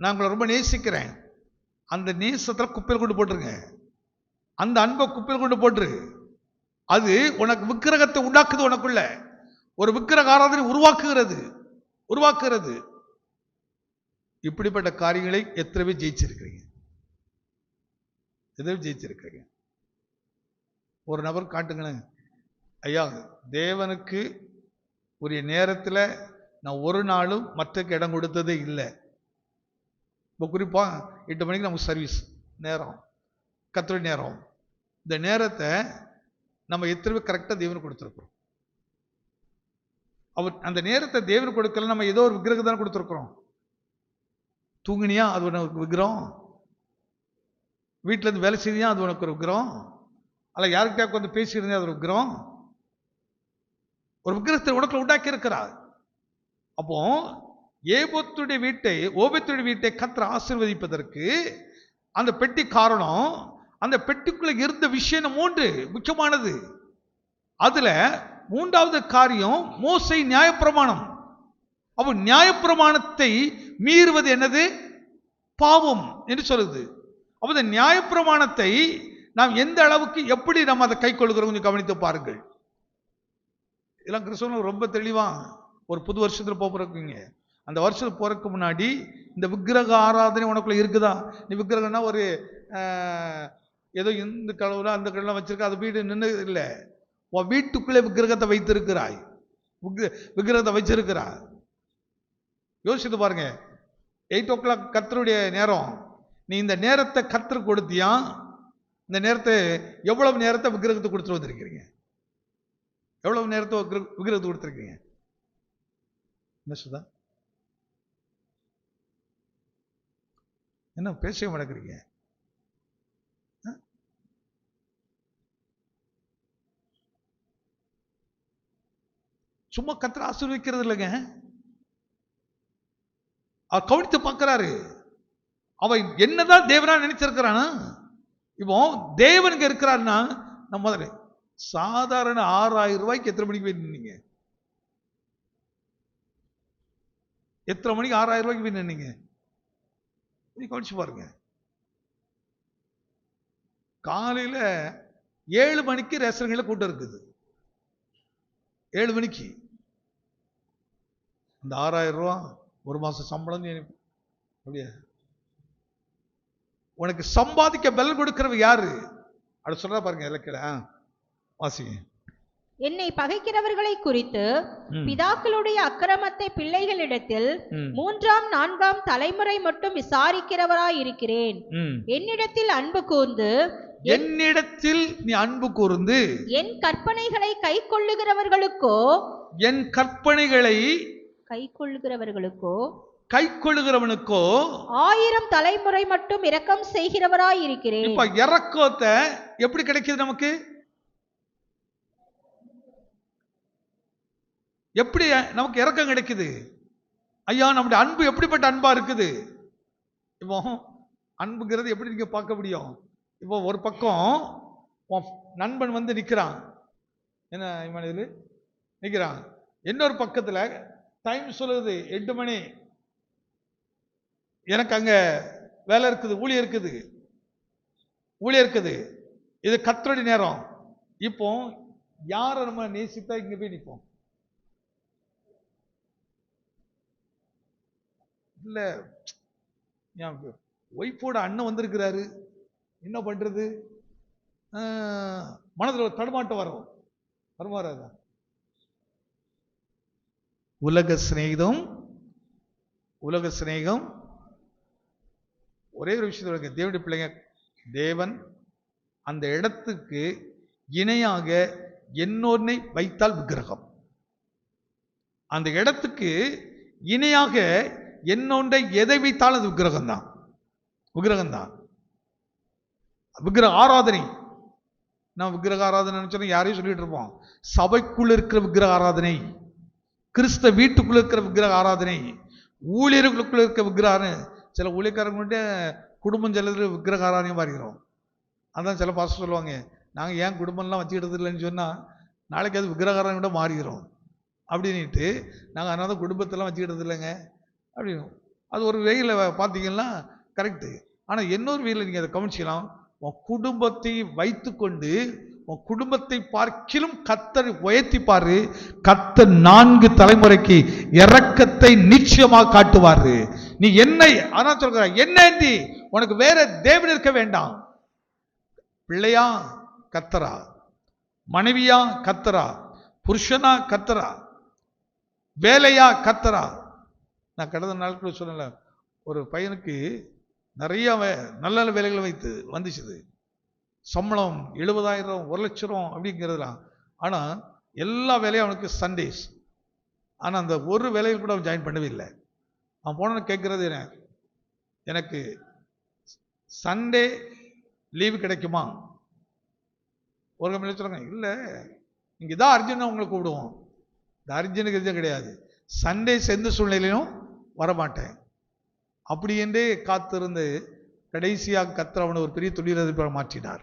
நான் உங்களை ரொம்ப நேசிக்கிறேன், அந்த நேசத்தில் குப்பையில் கொண்டு போட்டுருங்க, அந்த அன்பை குப்பையில் கொண்டு போட்டுரு. அது உனக்கு விக்கிரகத்தை உண்டாக்குது, உனக்குள்ள ஒரு விக்கிரக ஆராதனை உருவாக்குகிறது. இப்படிப்பட்ட காரியங்களை எத்தனை பேர் ஜெயிச்சிருக்கிறீங்க? ஒரு நபர் காட்டுங்களேன், ஐயா தேவனுக்கு உரிய நேரத்தில் நான் ஒரு நாளும் மற்றக்கு இடம் கொடுத்ததே இல்லை. இப்போ குறிப்பாக 8 மணிக்கு நமக்கு சர்வீஸ் நேரம், கர்த்தருடைய நேரம். இந்த நேரத்தை நம்ம எத்தனை பேர் கரெக்டாக தேவனுக்கு கொடுத்துருக்குறோம்? அவர் அந்த நேரத்தை தேவனுக்கு கொடுக்கல, நம்ம ஏதோ ஒரு விக்கிரகம் தானே கொடுத்துருக்குறோம். தூங்கினியா அது உனக்கு விக்கிரம், வீட்டில் இருந்து வேலை செய்தியா அது உனக்கு ஒரு விக்கிரம், அல்ல யாருக்கிட்டே உட்காந்து பேசியிருந்தே அது ஒரு விக்கிரம். ஒரு விக்கிரகத்தை உனக்குள்ள உண்டாக்கி இருக்கிறார். அப்போ ஓபேத்துடைய வீட்டை கர்த்தர் ஆசீர்வதிப்பதற்கு அந்த பெட்டி காரணம். அந்த பெட்டிக்குள்ள இருந்த விஷயம் 3 முக்கியமானது. அதுல 3வது காரியம் மோசே நியாயப்பிரமாணம். அப்போ நியாயப்பிரமாணத்தை மீறுவது என்னது? பாவம் என்று சொல்லுது. அப்போ இந்த நியாயப்பிரமாணத்தை நாம் எந்த அளவுக்கு எப்படி நம்ம அதை கை கொள்கிறோம் கொஞ்சம் கவனித்து பாருங்கள். இதெல்லாம் கிறிஸ்தவர்கள் ரொம்ப தெளிவா ஒரு புது வருஷத்துல போறீங்க. அந்த வருஷத்துக்கு போறதுக்கு முன்னாடி இந்த விக்கிரக ஆராதனை உனக்குள்ள இருக்குதா? நீ விக்கிரகம்னா ஒரு ஏதோ இந்த கடவுளா அந்த கடவுளா வச்சிருக்க, அது வீடு நின்று இல்லை, உன் வீட்டுக்குள்ளே விக்கிரகத்தை வைத்திருக்கிறாய், விக்கிரகத்தை வச்சிருக்கிறாய். யோசித்து பாருங்க. 8 o'clock கர்த்தருடைய நேரம், நீ இந்த நேரத்தை கர்த்தர் கொடுத்தியா? இந்த நேரத்தை எவ்வளவு நேரத்தை விக்கிரகத்தை கொடுத்துட்டு வந்திருக்கிறீங்க? எவ்வளவு நேரத்தை விக்கிரகத்தை கொடுத்துருக்கீங்க? என்ன சுதா, என்ன பேச மாட்டேங்கிறீங்க? சும்மா கர்த்தர் ஆசீர்வதிக்கிறது இல்லைங்க, அவர் கவனித்து பார்க்கிறாரு. அவன் என்னதான் தேவனா நினைச்சிருக்கிறானா? இப்போ தேவனுக்கு இருக்கிறாருன்னா நம்ம முதல்ல சாதாரண 6000 ரூபாய்க்கு எத்தனை மணிக்கு போய் நின்னீங்க? எத்தனை மணிக்கு 6000 ரூபாய்க்கு போய் நின்னீங்க? கவனிச்சு பாருங்க. காலையில 7 மணிக்கு ரேஷன்களை கூட்டம் இருக்குது. 7 மணிக்கு இந்த 6000 ரூபா ஒரு மாசம் சம்பளம் அப்படியே உனக்கு சம்பாதிக்க பலன் கொடுக்கிறவ யாரு? அப்படி சொல்ற பாருங்க. இலக்கில வாசிங்க. என்னை பகைக்கிறவர்களை குறித்து பிதாக்களுடைய அக்கிரமத்தை பிள்ளைகளிடத்தில் 3ஆம் 4ஆம் தலைமுறை மட்டும் விசாரிக்கிறவராய் இருக்கிறேன். என்னிடத்தில் அன்பு கூர்ந்து நீ அன்பு கூர்ந்து என் கற்பனைகளை கை கொள்ளுகிறவர்களுக்கோ கை கொள்ளுகிறவனுக்கோ 1000 தலைமுறை மட்டும் இரக்கம் செய்கிறவராய் இருக்கிறேன். இப்ப இரக்கத்தை எப்படி கிடைக்குது நமக்கு? எப்படி நமக்கு இரக்கம் கிடைக்குது? ஐயா நம்முடைய அன்பு எப்படிப்பட்ட அன்பா இருக்குது? இப்போ அன்புங்கிறது எப்படி நீங்க பார்க்க முடியும்? இப்போ ஒரு பக்கம் நண்பன் வந்து நிக்கிறான், என்ன இவன் நிக்கிறான், இன்னொரு பக்கத்துல டைம் சொல்லுது 8 மணி, எனக்கு அங்க வேலை இருக்குது, ஊழியர் இருக்குது, இது கர்த்தருடைய நேரம். இப்போ யாரை நம்ம நேசித்தா இங்க போய் நிற்போம்? இல்ல என் ஒய்ஃபோட அண்ணன் வந்திருக்கிறாரு, என்ன பண்றது? மனதில் ஒரு தடுமாட்டம் வருமாறாதா? உலக சிநேகிதம், உலக சிநேகம். ஒரே ஒரு விஷயத்தை தேவனுடைய பிள்ளைங்க, தேவன் அந்த இடத்துக்கு இணையாக இன்னொன்னை வைத்தால் விக்கிரகம். அந்த இடத்துக்கு இணையாக இன்னொன்றை எதை வைத்தால் அது விக்கிரகம் தான். விக்கிரகம் தான். விக்கிரக ஆராதனை. நான் விக்கிரக ஆராதனை சொன்னா யாரையும் சொல்லிட்டு இருப்போம். சபைக்குள்ள இருக்கிற விக்கிரக ஆராதனை, கிறிஸ்தவ வீட்டுக்குள்ள இருக்கிற விக்கிரக ஆராதனை, ஊழியர்களுக்குள்ள இருக்கிற விக்கிரக. சில ஊழியக்காரங்க குடும்பம் செல்லது விக்கிரக ஆராதனையும் மாறிக்கிறோம். அதான் சில பாஸ்டர் சொல்லுவாங்க, நாங்கள் ஏன் குடும்பம்லாம் வச்சுக்கிட்டது இல்லைன்னு சொன்னால் நாளைக்கு அது விக்கிரக ஆராதனை கூட மாறிக்கிறோம் அப்படின்ட்டு நாங்கள் அதனால தான் குடும்பத்தெல்லாம் வச்சுக்கிட்டது இல்லைங்க அப்படின்னு. அது ஒரு வகையில் பார்த்தீங்கன்னா கரெக்டு. ஆனால் இன்னொரு வகையில் நீங்கள் அதை கவனிச்சிக்கலாம். உன் குடும்பத்தை வைத்து கொண்டு உன் குடும்பத்தை பார்க்கிலும் கர்த்தரை உயர்த்தி பாரு. கர்த்தர் 4 தலைமுறைக்கு இரக்கத்தை நிச்சயமாக காட்டுவாரு. நீ என்னை ஆனா சொல்ற என்னண்டி உனக்கு வேற தேவன் இருக்க வேண்டாம். பிள்ளையா கர்த்தரா, மனைவியா கர்த்தரா, புருஷனா கர்த்தரா, வேலையா கர்த்தரா. நான் கடந்த நாட்கள் சொன்னல, ஒரு பையனுக்கு நிறைய நல்ல நல்ல வேலைகளை வைத்து வந்துச்சுது. சம்பளம் 70,000 1,00,000 அப்படிங்கிறதுலாம். ஆனால் எல்லா வேலையும் அவனுக்கு சண்டேஸ். ஆனால் அந்த ஒரு வேலையில் கூட அவன் ஜாயின் பண்ணவே இல்லை. அவன் போன கேட்கறது என்ன, எனக்கு சண்டே லீவு கிடைக்குமா? ஒரு கம்பெனி சொல்றாங்க, இல்லை இங்கே இதான் அர்ஜென்ட் உங்களுக்கு கூப்பிடுவோம். இந்த அர்ஜென்ட்டுக்கு இது கிடையாது, சண்டேஸ் எந்த சூழ்நிலையிலும் வரமாட்டேன் அப்படி என்றே காத்திருந்து கடைசியாக கர்த்தர் அவனை ஒரு பெரிய தொழிலதிபராக மாற்றினார்.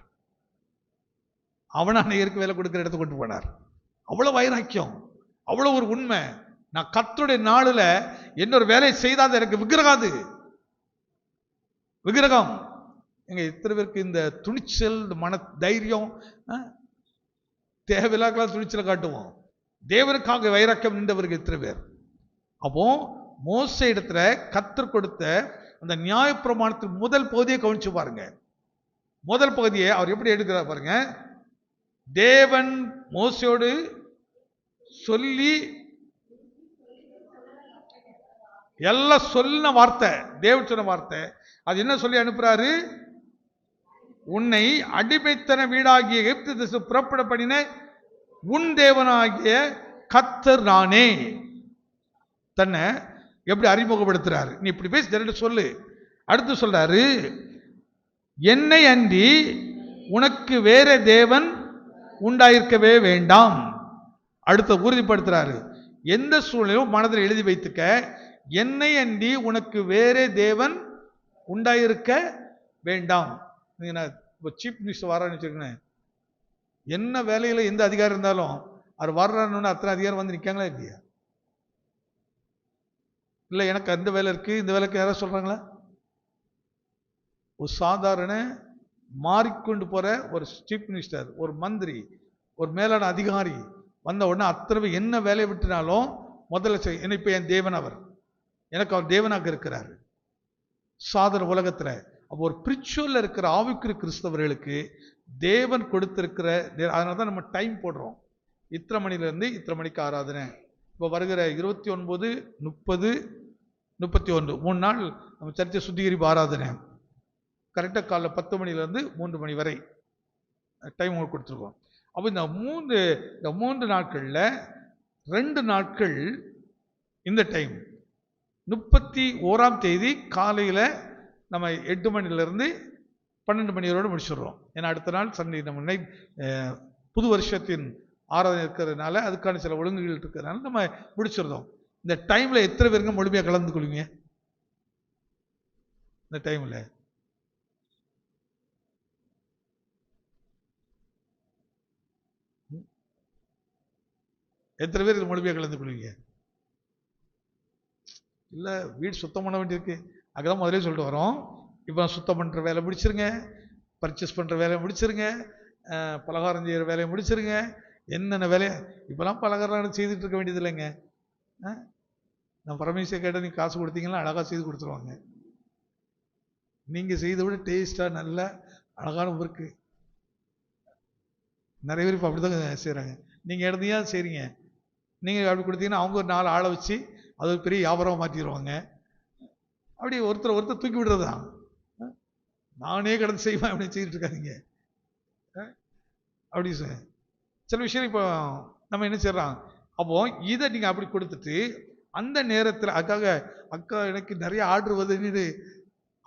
அவனை அன்னைக்கு வேலை கொடுக்குற இடத்துக்கு கொண்டு போனார். அவ்வளோ வைராக்கியம், அவ்வளோ ஒரு உண்மை. நான் கர்த்தருடைய நாளில் இன்னொரு வேலை செய்தால் எனக்கு விக்கிரகாது விக்கிரகம். எங்க எத்தனை பேருக்கு இந்த துணிச்சல், மன தைரியம் தேவையில்லாக்கலாம் துணிச்சலை காட்டுவோம். தேவனுக்காக வைராக்கியம் நின்றவர்கள் எத்தனை பேர். அப்போ மோசே இடத்துல கர்த்தர் கொடுத்த அந்த நியாயப்பிரமாணத்தின் முதல் பகுதியை கவனிச்சு பாருங்க. முதல் பகுதியை அவர் எப்படி எடுக்கிறார் பாருங்க. தேவன் மோசையோடு சொல்லி எல்லாம் சொன்ன வார்த்தை, தேவன் சொன்ன வார்த்தை. அது என்ன சொல்லி அனுப்புறாரு? உன்னை அடிமைத்தன வீடாகிய எகிப்து தேசம் புறப்பட பண்ணின உன் தேவனாகிய கர்த்தர் நானே. தன்னை எப்படி அறிமுகப்படுத்துறாரு? நீ இப்படி பேசி சொல்லு. அடுத்து சொல்றாரு, என்னை அன்றி உனக்கு வேற தேவன் உண்டாயிருக்கவே வேண்டாம். அடுத்த உறுதிப்படுத்துறாரு, எந்த சூழ்நிலையும் மனதில் எழுதி வைத்துக்க, என்னை அன்றி உனக்கு வேற தேவன் உண்டாயிருக்க வேண்டாம். இப்போ சீஃப் மினிஸ்டர் வரான்னு வச்சுருக்கேன், என்ன வேலையில் எந்த அதிகாரம் இருந்தாலும் அவர் வர்றான்னு அத்தனை அதிகாரம் வந்து நிற்காங்களா இல்லையா? இல்லை எனக்கு அந்த வேலை இருக்குது இந்த வேலைக்கு யாராவது சொல்கிறாங்களா? ஒரு சாதாரண மாறிக்கொண்டு போகிற ஒரு சீஃப் மினிஸ்டர், ஒரு மந்திரி, ஒரு மேலான அதிகாரி வந்த உடனே அத்தனை என்ன வேலையை விட்டுனாலும் முதல்ல என்ன, இப்போ என் தேவன் அவர், எனக்கு அவர் தேவனாக இருக்கிறார் சாதாரண உலகத்தில். அப்போ ஒரு பிரிச்சுவலில் இருக்கிற ஆவிக்குரிய கிறிஸ்தவர்களுக்கு தேவன் கொடுத்திருக்கிற, அதனால தான் நம்ம டைம் போடுறோம். இத்தனை மணிலேருந்து இத்தனை மணிக்கு ஆராதனை. இப்போ வருகிற 29, 30, 31 3 நாள் நம்ம சர்ச்சை சுத்திகரிப்பு ஆராதனை. கரெக்டாக காலைல 10 மணிலேருந்து 3 மணி வரை டைம் உங்களுக்கு கொடுத்துருக்கோம். அப்போ இந்த மூன்று நாட்களில் 2 நாட்கள் இந்த டைம். 31ஆம் தேதி காலையில் நம்ம 8 மணிலேருந்து 12 மணி வரையோடு முடிச்சிடுறோம். ஏன்னா அடுத்த நாள் சண்டே நம்ம புது வருஷத்தின் ஆராதனை இருக்கிறதுனால அதுக்கான சில ஒழுங்குகள் இருக்கிறதுனால நம்ம முடிச்சிருந்தோம். இந்த டைமில் எத்தனை பேருங்க முழுமையாக கலந்து கொள்வீங்க? இந்த டைமில் எத்தனை பேர் இது முழுமையாக கலந்து கொள்வீங்க? இல்லை வீடு சுத்தம் பண்ண வேண்டியிருக்கு, அதுதான் முதலே சொல்லிட்டு வரோம். இப்போ சுத்தம் பண்ணுற வேலை முடிச்சிருங்க, பர்ச்சேஸ் பண்ணுற வேலையை முடிச்சிருங்க, பலகாரம் செய்கிற வேலையை முடிச்சிருங்க. என்னென்ன வேலையை இப்போலாம் பலகாரம் செய்துட்டு இருக்க வேண்டியது இல்லைங்க. நான் பரமேஸ்வரர் கேட்டால் நீங்கள் காசு கொடுத்தீங்கன்னா அழகாக செய்து கொடுத்துருவாங்க. நீங்கள் செய்த விட டேஸ்ட்டாக நல்ல அழகான ஒர்க்கு நிறைய பேர் இப்போ அப்படி தான் செய்கிறாங்க. நீங்கள் எடுத்தீங்க சரிங்க, நீங்கள் அப்படி கொடுத்தீங்கன்னா அவங்க ஒரு 4 ஆளை வச்சு அது ஒரு பெரிய வியாபாரம் மாற்றிடுவாங்க. அப்படி ஒருத்தர் தூக்கி விடுறது தான். நானே கடந்து செய்வேன் அப்படின்னு செய்துட்டு இருக்காதீங்க. அப்படி சில விஷயம் இப்போ நம்ம என்ன செய்யறோம், அப்போ இதை நீங்கள் அப்படி கொடுத்துட்டு அந்த நேரத்தில் அக்கா எனக்கு நிறைய ஆர்டர் வருதுன்னு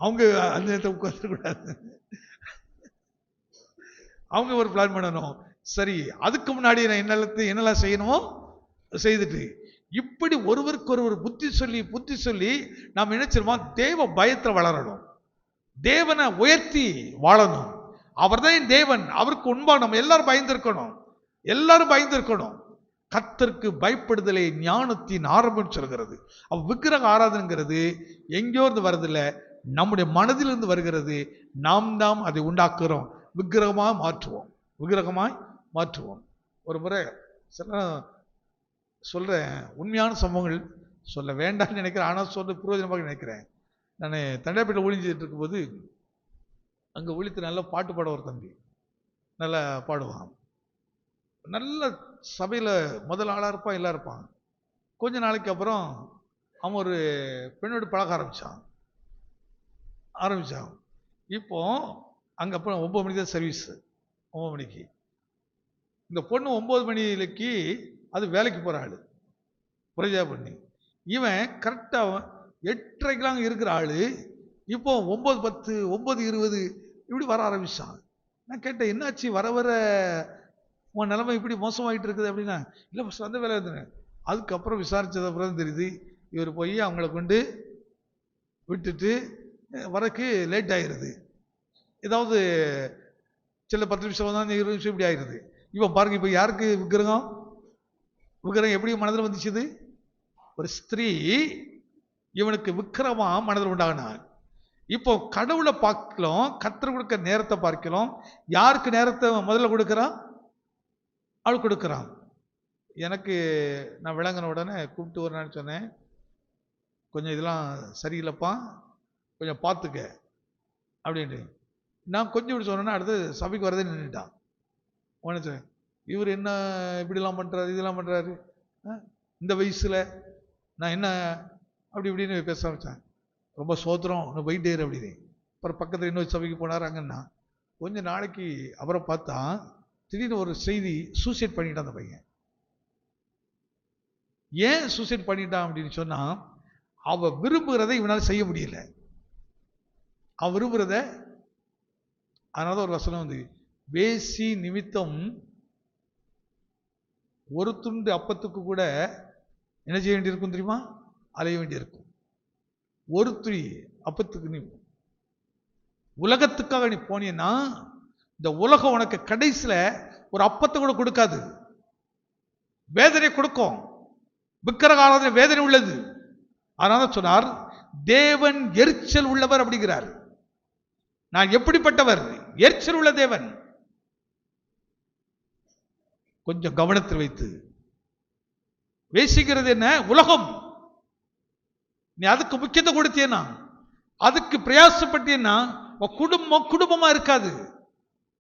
அவங்க அந்த நேரத்தை உட்காந்துக்கூடாது. அவங்க ஒரு பிளான் பண்ணணும். சரி, அதுக்கு முன்னாடி நான் என்னெல்லாம் செய்யணுமோ செய்துட்டு, இப்படி ஒருவருக்கு ஒருவர் புத்தி சொல்லி நாம் நினைச்சிருவோம். தேவ பயத்தை வளரணும், தேவனை உயர்த்தி வாழணும். அவர் தான் என் தேவன், அவருக்கு உண்பா நம்ம எல்லாரும் பயந்திருக்கணும். கர்த்தருக்கு பயப்படுதலே ஞானத்தின் ஆரம்பம் சொல்கிறது. விக்கிரக ஆராதனைங்கிறது எங்கேயோ இருந்து வருதில்லை, நம்முடைய மனதிலிருந்து வருகிறது. நாம் தான் அதை உண்டாக்குறோம், விக்கிரகமாய் மாற்றுவோம். ஒரு முறை சொல்றேன், உண்மையான சம்பவங்கள் சொல்ல வேண்டாம்னு நினைக்கிறேன், ஆனால் சொல்ல பிரயோஜனமாக நினைக்கிறேன். நான் தண்டைப்பேட்டை ஒளிஞ்சிட்டு இருக்கும்போது அங்கே ஒழித்து நல்லா பாட்டு பாட ஒரு தம்பி நல்லா பாடுவான். நல்ல சபையில் முதல் ஆளாக இருப்பான், எல்லாம் இருப்பான். கொஞ்ச நாளைக்கு அப்புறம் அவன் ஒரு பெண்ணோடு பழக ஆரம்பிச்சான். இப்போ அங்கே அப்புறம் 9 மணிக்கு தான் சர்வீஸ். 9 மணிக்கு இந்த பொண்ணு 9 மணிக்கு அது வேலைக்கு போகிற ஆள், புரஜா பண்ணி. இவன் கரெக்டாக 8:30 இருக்கிற ஆள் இப்போ 9:10 9:20 இப்படி வர ஆரம்பிச்சான். நான் கேட்டேன், என்னாச்சு வர உன் நிலைமை இப்படி மோசமாயிட்டு இருக்குது அப்படின்னா, இல்லை ஃபஸ்ட் அந்த வேலை இருந்தேன். அதுக்கப்புறம் விசாரித்தது அப்புறம் தெரியுது, இவர் போய் அவங்கள கொண்டு விட்டுட்டு வரக்கு லேட் ஆகிடுது. ஏதாவது சில 10 நிமிஷம் தான் 20 நிமிஷம் இப்படி ஆயிடுது. இவன் பாருங்க, இப்போ யாருக்கு விக்கிரகம் எப்படி மனதில் வந்துச்சுது? ஒரு ஸ்திரீ இவனுக்கு விக்கிரமா மனதில் உண்டாகினான். இப்போ கடவுளை பார்க்கலாம், கர்த்தர் கொடுக்க நேரத்தை பார்க்கலாம். யாருக்கு நேரத்தை முதல்ல கொடுக்குறான்? அவள் கொடுக்குறான். எனக்கு நான் விளங்கின உடனே கூப்பிட்டு ஒரு நாள் சொன்னேன், கொஞ்சம் இதெல்லாம் சரியில்லைப்பா, கொஞ்சம் பார்த்துக்க அப்படின்ட்டு. நான் கொஞ்சம் இப்படி சொன்னேன்னா அடுத்து சபைக்கு வரதே நின்றுட்டான். உடனே இவர் என்ன இப்படிலாம் பண்ணுறாரு, இதெல்லாம் பண்ணுறாரு, இந்த வயசில் நான் என்ன அப்படி இப்படின்னு பேச ஆரம்பித்தேன். ரொம்ப சோத்திரம் ஒன்று போயிட்டேரு அப்படின்னு. அப்புறம் பக்கத்தில் இன்னொரு சபைக்கு போனார். அங்கன்னா கொஞ்சம் நாளைக்கு அப்புறம் பார்த்தா திடீர்னு ஒரு செய்தி, சூசைட் பண்ணிட்டான் அந்த பையன். ஏன் சூசைட் பண்ணிட்டான் அப்படின்னு சொன்னால், அவ விரும்புகிறதை இவனால் செய்ய முடியல. அவ விரும்புகிறத, அதனால தான் ஒரு வசனம் வந்து, வேசி நிமித்தம் ஒரு துண்டு அப்பத்துக்கு கூட என்ன செய்ய வேண்டியிருக்கும் தெரியுமா? அலைய வேண்டியிருக்கும். ஒரு துளி அப்பத்துக்கு நீ உலகத்துக்காக நீ போனீன்னா, இந்த உலகம் உனக்கு கடைசியில ஒரு அப்பத்தை கூட கொடுக்காது, வேதனை கொடுக்கும். விக்கிரக ஆராதனை வேதனை உள்ளது. அதனால சொன்னார், தேவன் எரிச்சல் உள்ளவர் அப்படிங்கிறார். நான் எப்படிப்பட்டவர்? எரிச்சல் உள்ள தேவன். கொஞ்சம் கவனத்தில் வைத்து பேசிக்கிறது என்ன? உலகம். நீ அதுக்கு முக்கியத்துவம் கொடுத்தீன்னா, அதுக்கு பிரயாசப்பட்டீன்னா, உன் குடும்பம் குடும்பமா இருக்காது,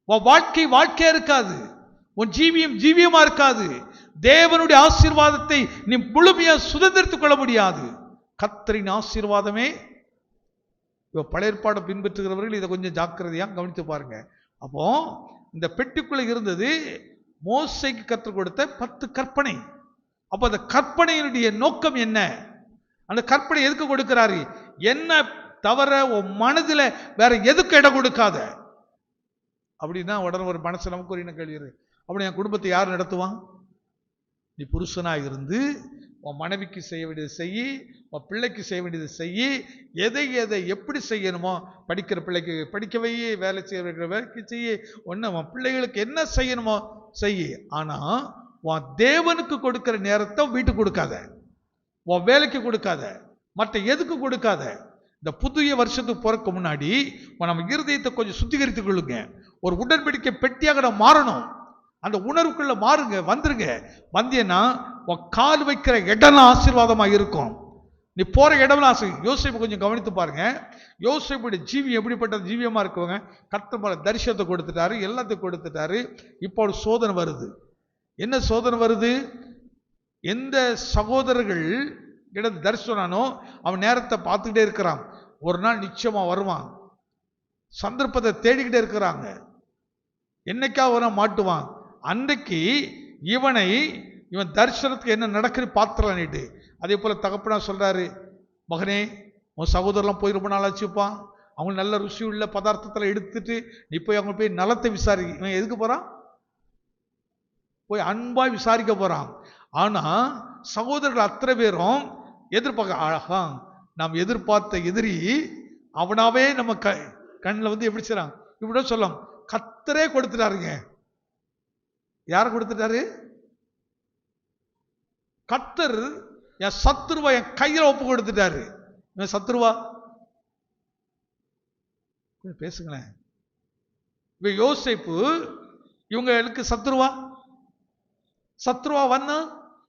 உன் வாழ்க்கையா இருக்காது, உன் ஜீவியமா இருக்காது. தேவனுடைய ஆசீர்வாதத்தை நீ முழுமையா சுதந்திரித்துக் கொள்ள முடியாது. கர்த்தரின் ஆசீர்வாதமே. பழைய ஏற்பாடை பின்பற்றுகிறவர்கள் இதை கொஞ்சம் ஜாக்கிரதையா கவனித்து பாருங்க. அப்போ இந்த பெட்டிக்குள்ள இருந்தது மோசேக்கு கற்றுக் கொடுத்த 10 கற்பனை. அப்ப அந்த கற்பனையினுடைய நோக்கம் என்ன? அந்த கற்பனை எதுக்கு கொடுக்கிறாரு? என்ன தவிர உன் மனதில் வேற எதுக்கு இடம் கொடுக்காத அப்படின்னா, உடனே ஒரு மனசு நமக்கு ஒரு என்ன கேள்வி, அப்படி என் குடும்பத்தை யார் நடத்துவான்? நீ புருஷனாக இருந்து உன் மனைவிக்கு செய்ய வேண்டியது செய்யி, உன் பிள்ளைக்கு செய்ய வேண்டியது செய்யி, எதை எப்படி செய்யணுமோ, படிக்கிற பிள்ளைக்கு படிக்க வை, வேலை செய்ய வேலைக்கு செய்ய, ஒன்று உன் பிள்ளைகளுக்கு என்ன செய்யணுமோ செய்யி. ஆனா உன் தேவனுக்கு கொடுக்கிற நேரத்தை வீட்டுக்கு கொடுக்காத, உன் வேலைக்கு கொடுக்காத, மற்ற எதுக்கு கொடுக்காத. இந்த புதிய வருஷத்துக்கு போறதுக்கு முன்னாடி நம்ம இருதயத்தை கொஞ்சம் சுத்திகரித்துக் கொள்ளுங்க. ஒரு உடன்படிக்கை பெட்டியாக நம்ம மாறணும். அந்த உணர்வுக்குள்ள மாறுங்க, வந்துருங்க. வந்தீங்கன்னா உன் கால் வைக்கிற இடம்லாம் ஆசீர்வாதமா இருக்கும். நீ போற இடம்லாம் யோசிப்பு கொஞ்சம் கவனித்து பாருங்க. யோசிப்புடைய ஜீவியம் எப்படிப்பட்ட ஜீவியமா இருக்குவாங்க. கர்த்தர் தரிசனத்தை கொடுத்துட்டாரு, எல்லாத்தையும் கொடுத்துட்டாரு. இப்போ ஒரு சோதனை வருது. என்ன சோதனை வருது? எந்த சகோதரர்கள் இடது தரிசனானோ அவன் நேரத்தை பார்த்துக்கிட்டே இருக்கிறான். ஒரு நாள் நிச்சயமா வருவான். சந்தர்ப்பத்தை தேடிக்கிட்டே இருக்கிறாங்க. என்னைக்கா அவனை மாட்டுவான். அன்றைக்கு இவன் தரிசனத்துக்கு என்ன நடக்குது பார்த்துலான்னுட்டு. அதே போல தகப்பனா சொல்றாரு, மகனே உன் சகோதரர்லாம் போய் ரொம்ப நாள் ஆச்சுப்பான், அவங்க நல்ல ருசி உள்ள பதார்த்தத்தில் எடுத்துட்டு நீ போய் அவங்க போய் நலத்தை விசாரி. இவன் எதுக்கு போறான்? போய் அன்பாய் விசாரிக்க போறான். ஆனா சகோதரர்கள் அத்தனை பேரும் எதிர்பார்க்க, அழகா நாம் எதிர்பார்த்த எதிரி அவனாவே நம்ம கண்ணில் வந்து எப்படி செய்றான் இப்படி சொல்லலாம். கர்த்தரே கொடுத்துட்டாருங்க. யார கொடுத்துட்டாரு? கர்த்தர் என் சத்துருவா என் கையில ஒப்பு கொடுத்துட்டாரு. இவன் சத்துருவா பேசுங்களேன். இவ யோசேப்பு இவங்களுக்கு சத்ருவா வந்து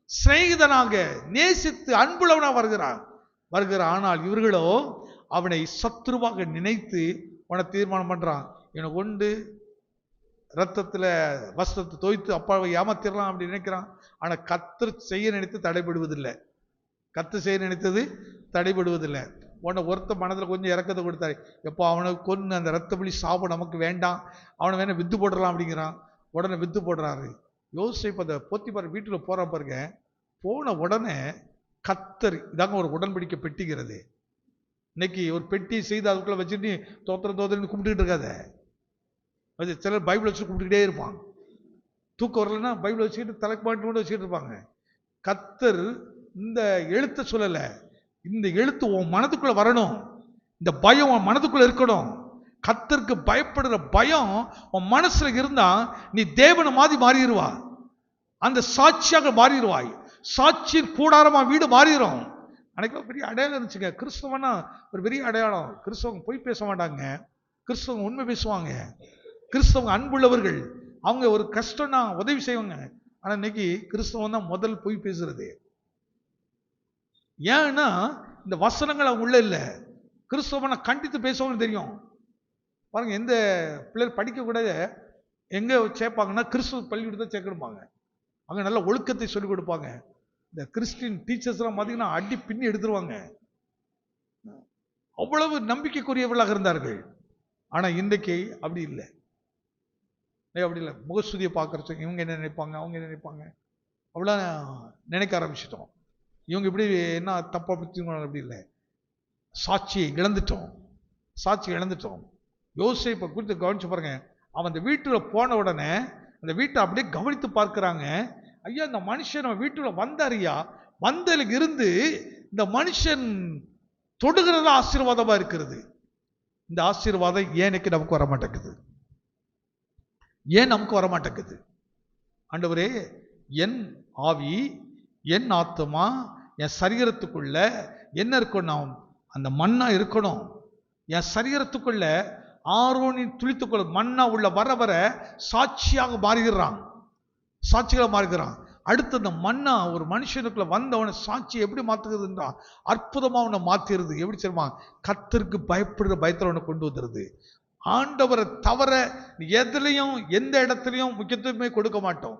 சிநேகிதனாக நேசித்து அன்புள்ளவனா வருகிறான். ஆனால் இவர்களோ அவனை சத்ருவாக நினைத்து அவனை தீர்மானம் பண்றான். இவனை கொண்டு ரத்தத்துல வஸ்திரத்தை தோய்த்து அப்பாவை ஏமாத்திடலாம் அப்படி நினைக்கிறான். ஆனா கர்த்தர் செய்ய நினைத்து தடைபடுவதில்லை. கர்த்தர் செய்ய நினைத்தது தடைபடுவதில்லை. உடனே ஒருத்த மனதில் கொஞ்சம் இறக்கத்தை கொடுத்தாரு. எப்போ அவனை கொண்டு அந்த ரத்த பலி சாபம் நமக்கு வேண்டாம், அவனை வேணா வித்து போடலாம் அப்படிங்கிறான். உடனே வித்து போடுறாரு. யோசிப்பு அந்த போத்திபார் வீட்டில் போற பாருங்க. போன உடனே கர்த்தர், இதாங்க ஒரு உடன்படிக்கை பெட்டிக்கிறது. இன்னைக்கு ஒரு பெட்டி செய்து அதுக்குள்ள வச்சுட்டு தோத்திரம் கும்பிட்டுக்கிட்டு இருக்காத. அது சிலர் பைபிள் வச்சு கும்பிட்டுக்கிட்டே இருப்பாங்க. தூக்கம் வரலன்னா பைபிள் வச்சுக்கிட்டு தலைக்கு மாட்டு கொண்டு வச்சுக்கிட்டு இருப்பாங்க. கர்த்தர் இந்த எழுத்தை சொல்லலை, இந்த எழுத்து உன் மனதுக்குள்ள வரணும், இந்த பயம் உன் மனதுக்குள்ள இருக்கணும். கர்த்தருக்கு பயப்படுற பயம் உன் மனசுல இருந்தா நீ தேவனை மாதிரி மாறிடுவா, அந்த சாட்சியாக மாறிடுவாய். சாட்சியின் கூடாரமா வீடு மாறிடும். அன்னைக்கு பெரிய அடையாளம் இருந்துச்சுங்க. கிறிஸ்தவனா ஒரு பெரிய அடையாளம். கிறிஸ்தவங்க பொய் பேச மாட்டாங்க, கிறிஸ்தவங்க உண்மை பேசுவாங்க, கிறிஸ்தவங்க அன்புள்ளவர்கள், அவங்க ஒரு கஷ்டம்னா உதவி செய்வாங்க. ஆனா இன்னைக்கு கிறிஸ்தவன் தான் முதல் பொய் பேசுறது. ஏன்னா இந்த வசனங்கள் அவங்க உள்ள இல்லை. கிறிஸ்தவனை கண்டித்து பேசுவாங்கன்னு தெரியும். பாருங்க, எந்த பிள்ளைகள் படிக்க கூட எங்க சேர்ப்பாங்கன்னா கிறிஸ்துவ பள்ளிக்கூடத்தை சேர்க்கணுப்பாங்க. அங்க நல்ல ஒழுக்கத்தை சொல்லிக் கொடுப்பாங்க. இந்த கிறிஸ்டின் டீச்சர்ஸ் எல்லாம் பார்த்தீங்கன்னா அடி பின்னி எடுத்துருவாங்க. அவ்வளவு நம்பிக்கைக்குரியவர்களாக இருந்தார்கள். ஆனா இன்றைக்கு அப்படி இல்லை. முகஸ்துதியை பார்க்கறது இவங்க என்ன நினைப்பாங்க, அவங்க என்ன நினைப்பாங்க, அவ்வளோ நினைக்க ஆரம்பிச்சிட்டோம். இவங்க இப்படி என்ன தப்பா பற்றி அப்படி இல்லை. சாட்சியை இழந்துட்டோம். யோசேப்பை குறித்து கவனிச்சு பாருங்க. அவன் அந்த வீட்டுல போன உடனே அந்த வீட்டை அப்படியே கவனித்து பார்க்கிறாங்க. ஐயா, இந்த மனுஷன் நம்ம வீட்டுல வந்தாரியா, வந்ததுல இருந்து இந்த மனுஷன் தொடுகிறது ஆசீர்வாதமா இருக்கிறது. இந்த ஆசீர்வாதம் ஏனுக்கு நமக்கு வர மாட்டேங்குது? ஏன் நமக்கு வர மாட்டேங்குது? ஆண்டவரே, என் ஆவி, என் ஆத்மா, என் சரீரத்துக்குள்ள என்ன இருக்கணும்? அந்த மண்ணா இருக்கணும். என் சரீரத்துக்குள்ள ஆரோனின் துளித்துக்குள்ள மண்ணா உள்ள வர வர சாட்சியாக மாறுகிறான். அடுத்து அந்த மண்ணா ஒரு மனுஷனுக்குள்ள வந்தவனை சாட்சி எப்படி மாத்துகிறதுன்றா அற்புதமா அவனை மாத்திருது. எப்படி தெரியுமா? கர்த்தருக்கு பயப்படுற பயத்தில் அவனை கொண்டு வந்துருது. ஆண்டவரை தவிர எதுலையும் எந்த இடத்துலையும் முக்கியத்துவமே கொடுக்க மாட்டோம்.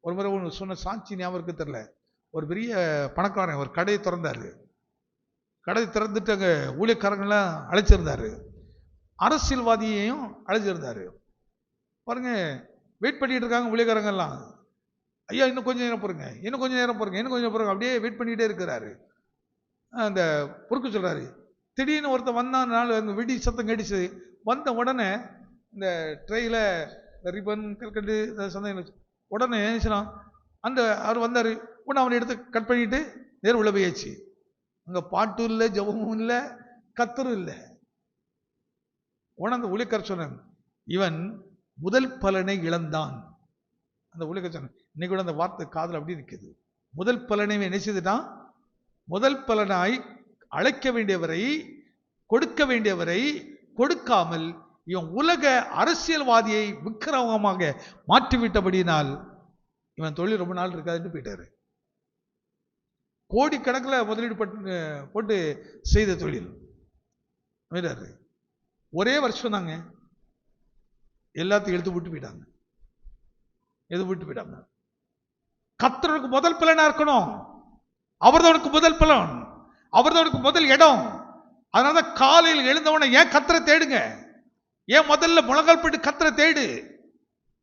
ஒரு முறை ஒன்று சொன்ன சாட்சி ஞாபகம் இருக்கு தெரியல. ஒரு பெரிய பணக்காரன் ஒரு கடையை திறந்தாரு. கடையை திறந்துட்டு அங்கே ஊழியக்காரங்களாம் அழைச்சிருந்தாரு, அரசியல்வாதியையும் அழைச்சிருந்தாரு. பாருங்க, வெயிட் பண்ணிட்டு இருக்காங்க ஊழியக்காரங்கெல்லாம். ஐயா, இன்னும் கொஞ்சம் நேரம் போருங்க, இன்னும் கொஞ்சம் நேரம் போருங்க, அப்படியே வெயிட் பண்ணிட்டே இருக்கிறாரு. அந்த பொறுக்கு சொல்றாரு. திடீர்னு ஒருத்தர் வந்தான். நாள் அந்த வெடி சத்தம் கேட்டுச்சு. வந்த உடனே இந்த ட்ரெயில ரிப்பன் கல்கண்டு சந்தைகள் உடனே அந்த அவர் வந்தாரு. உடனே அவனை எடுத்து கட் பண்ணிட்டு நேரம் உள்ள போயாச்சு. அங்க பாட்டும் இல்லை, ஜபமும் இல்லை, கத்தரும் இல்லை. உடனே அந்த ஊழியக்காரர் சொன்னான், இவன் முதல் பலனை இழந்தான். அந்த ஊழியக்காரர் சொன்னான். இன்னைக்கு கூட அந்த வார்த்தை காதல் அப்படி இருக்குது. முதல் பலனை என்ன செய்துட்டான்? முதல் பலனாய் அழைக்க வேண்டியவரை, கொடுக்க வேண்டியவரை கொடுக்காமல் இவன் உலக அரசியல்வாதியை விக்கிரகமாக மாற்றிவிட்டபடியினால் இவன் தொழில் ரொம்ப நாள் இருக்காதுன்னு போயிட்டாரு. கோடிக்கணக்கில் முதலீடு போட்டு செய்த தொழில் ஒரே வருஷம் தாங்க எல்லாத்தையும் எடுத்து விட்டு போயிட்டாங்க. கர்த்தருக்கு முதல் பலனா இருக்கணும். அவர்தான் முதல் பலன், அவர்தான் முதல் இடம். அதனாலதான் காலையில் எழுந்தவன ஏன் கர்த்தரை தேடுங்க, ஏன் முதல்ல முழங்கால் போட்டு கர்த்தரை தேடு.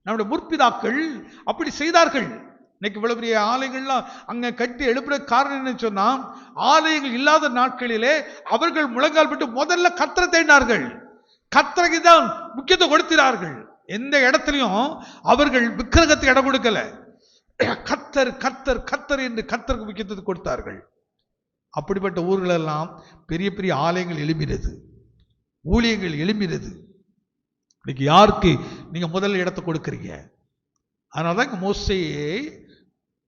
நம்முடைய முற்பிதாக்கள் அப்படி செய்தார்கள். இன்னைக்கு இவ்வளவு பெரிய ஆலயங்கள்லாம் அங்க கட்டி எழுப்புற காரணம் என்னன்னு சொன்னா, ஆலயங்கள் இல்லாத நாட்களிலே அவர்கள் முழங்கால் போட்டு முதல்ல கர்த்தரை தேடினார்கள், கர்த்தருக்கு தான் முக்கியத்துவம் கொடுக்கிறார்கள். எந்த இடத்துலையும் அவர்கள் விக்கிரகத்துக்கு இடம் கொடுக்கல. கர்த்தர் கர்த்தர் கர்த்தர் என்று கர்த்தருக்கு முக்கியத்துவம் கொடுத்தார்கள். அப்படிப்பட்ட ஊர்களெல்லாம் பெரிய பெரிய ஆலயங்கள் எழும்பினது, ஊழியங்கள் எழும்பினது. இன்னைக்கு யாருக்கு நீங்க முதல் இடத்தை கொடுக்குறீங்க? அதனாலதான் மோசேயை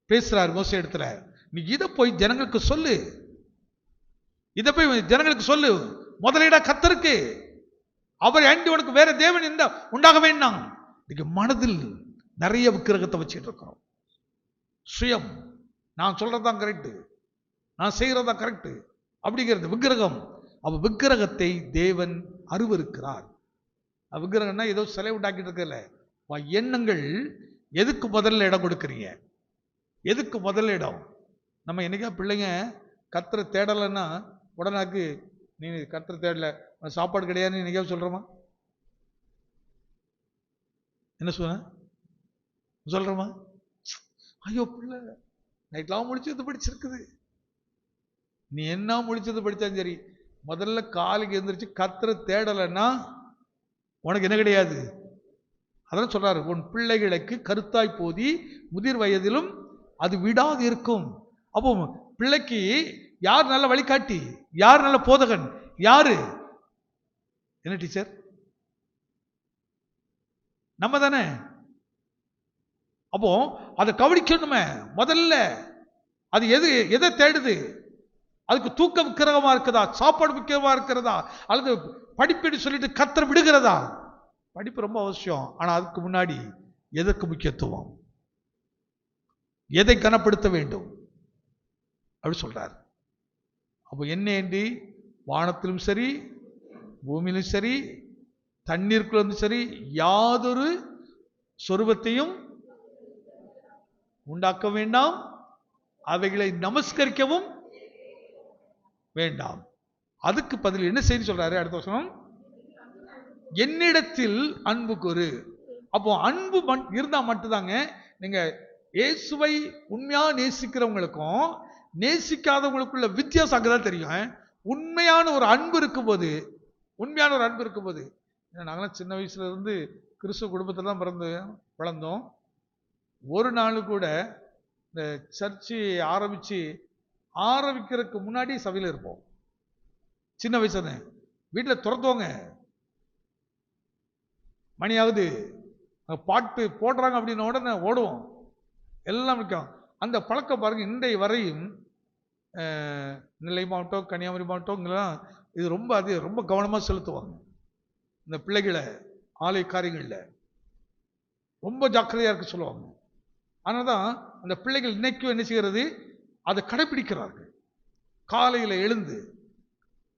பேசுறாரு. மோசே இடத்துல நீ இதை போய் ஜனங்களுக்கு சொல்லு, இதை போய் ஜனங்களுக்கு சொல்லு, முதலிட கர்த்தருக்கு, அவர் அண்டி உனக்கு வேற தேவன் இந்த உண்டாக வேண்டாம். இன்னைக்கு மனதில் நிறைய விக்கிரகத்தை வச்சுட்டு இருக்கிறோம். சுயம், நான் சொல்றதுதான் கரெக்டு, நான் செய்யறதா கரெக்டு அப்படிங்கிறது விக்கிரகம். அவ விக்கிரகத்தை தேவன் அருவருக்கிறார். விக்கிரகம்னா ஏதோ சிலை உண்டாக்கிட்டு இருக்கல, எண்ணங்கள். எதுக்கு முதல்ல இடம் கொடுக்குறீங்க, எதுக்கு முதல்ல இடம்? நம்ம என்னைக்கா பிள்ளைங்க கர்த்தரை தேடலைன்னா உடனாக்கு நீ கர்த்தரை தேடல சாப்பாடு கிடையாதுன்னு என்னைக்கா சொல்றோமா? என்ன சொல்றோமா? ஐயோ பிள்ளை நைட்லாம் முடிச்சது படிச்சிருக்குது. நீ என்ன முடிச்சது படிச்சாலும் சரி, முதல்ல காலைக்கு எழுந்திரிச்சு கர்த்தரை தேடலைன்னா உனக்கு என்ன கிடையாது. அதான் சொல்றாரு, உன் பிள்ளைகளுக்கு கருத்தாய் போதி முதிர் வயதிலும் அது விடாது இருக்கும். அப்போ பிள்ளைக்கு யார் நல்ல வழிகாட்டி, யார் நல்ல போதகன், யாரு? என்ன டீச்சர்? நம்ம தானே. அப்போ அதை கவனிக்கணுமே முதல்ல. அது எதை தேடுது? அதுக்கு தூக்க விக்கிரகமா இருக்குதா, சாப்பாடு விக்கிரகமா இருக்கிறதா, அல்லது படிப்புன்னு சொல்லிட்டு கர்த்தர் விடுகிறதா? படிப்பு ரொம்ப அவசியம், ஆனா அதுக்கு முன்னாடி எதற்கு முக்கியத்துவம், எதை கனப்படுத்த வேண்டும் அப்படி சொல்றார். அப்போ என்ன என்று வானத்திலும் சரி பூமியிலும் சரி தண்ணீருக்குள்ளும் சரி யாதொரு சொரூபத்தையும் உண்டாக்க வேண்டாம், அவைகளை நமஸ்கரிக்கவும் வேண்டாம். அதுக்கு பதில் என்ன செய்தி சொல்றாரு அடுத்த வசனம், என்னிடத்தில் அன்பு கூறு. அப்போ அன்பு இருந்தா மட்டும்தாங்க நீங்க இயேசுவை உண்மையா நேசிக்கிறவங்களுக்கும் நேசிக்காதவங்களுக்குள்ள வித்தியாசம் அங்கதான் தெரியும். உண்மையான ஒரு அன்பு இருக்கும்போது, உண்மையான ஒரு அன்பு இருக்கும்போது, நாங்களாம் சின்ன வயசுல இருந்து கிறிஸ்துவ குடும்பத்தில் தான் வளர்ந்தோம். ஒரு நாள் கூட இந்த சர்ச்சு ஆரம்பிக்கிறதுக்கு முன்னாடி சபையில் இருப்போம். சின்ன வயசுல வீட்டில் துரத்துவாங்க, மணியாவது பாட்டு போடுறாங்க அப்படின்ன உடனே ஓடுவோம், எல்லாம் இருக்கும். அந்த பழக்கம் பாருங்க இன்றைய வரையும் நெல்லை மாவட்டம் கன்னியாகுமரி மாவட்டம் இங்கெல்லாம் இது ரொம்ப கவனமாக செலுத்துவாங்க. இந்த பிள்ளைகளை ஆலய காரியங்களில் ரொம்ப ஜாக்கிரதையா இருக்க சொல்லுவாங்க. ஆனால் தான் அந்த பிள்ளைகள் இன்னைக்கும் என்ன செய்கிறது, அதை கடைபிடிக்கிறார்கள். காலையில் எழுந்து,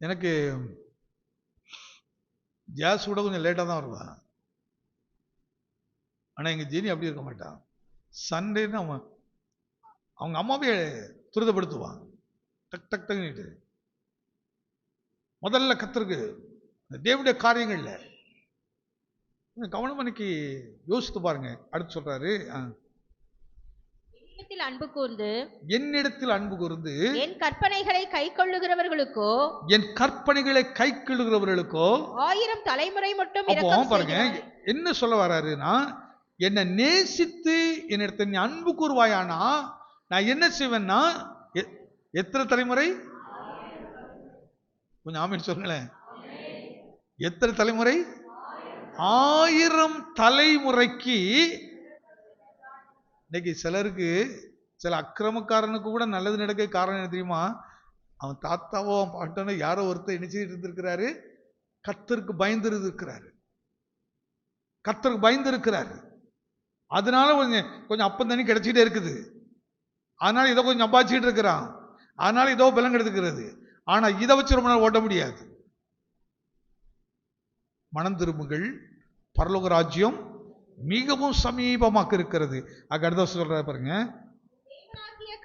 எனக்கு ஜாஸ் கூட கொஞ்சம் லேட்டாக தான் வருவான், ஆனால் எங்கள் ஜீனி அப்படி இருக்க மாட்டான். சண்டேன்னு அவங்க அம்மாவே துரிதப்படுத்துவான், டக் டக் டக்னிட்டு. முதல்ல கர்த்தருக்கு தேவனுடைய காரியங்கள்ல கவனம் இன்னைக்கு யோசித்து பாருங்க. அடுத்து சொல்றாரு, என்னிடத்தில் அன்பு கூர்ந்து என் கற்பனைகளை கைக்கொள்ளுகிறவர்களுக்கோ 1000 தலைமுறை மட்டும் இரக்கம் பாருங்க என்ன சொல்ல வர்றாருன்னா, என்னை நேசித்து என்னிடத்தில் நீ அன்பு கூறுவாயானா நான் என்ன செய்வேன்னா, எத்தனை தலைமுறை? கொஞ்சம் ஆமீன் சொல்லுங்களேன். எத்தனை தலைமுறை? 1000 தலைமுறைக்கு. இன்னைக்கு சிலருக்கு, சில அக்கிரமக்காரனுக்கு கூட நல்லது நடக்க காரணம் என்ன தெரியுமா? அவன் தாத்தாவோ அவன் பாட்டனோ யாரோ ஒருத்தர் நினைச்சிட்டு இருந்திருக்கிறாரு, கர்த்தருக்கு பயந்து இருக்கிறாரு, கர்த்தருக்கு பயந்து இருக்கிறாரு. அதனால கொஞ்சம் அப்பம் தண்ணி கிடைச்சிட்டே இருக்குது, அதனால இதை கொஞ்சம் அப்பாச்சிட்டு இருக்கிறான், அதனால இதோ பலம் கிடைக்கிறது. ஆனா இதை வச்சு ரொம்ப நாள் ஓட்ட முடியாது. மனம் திரும்புங்கள், பரலோக ராஜ்யம் மிகவும் சமீபமாக இருக்கிறது. அடுத்த சொல்ற பாருங்க,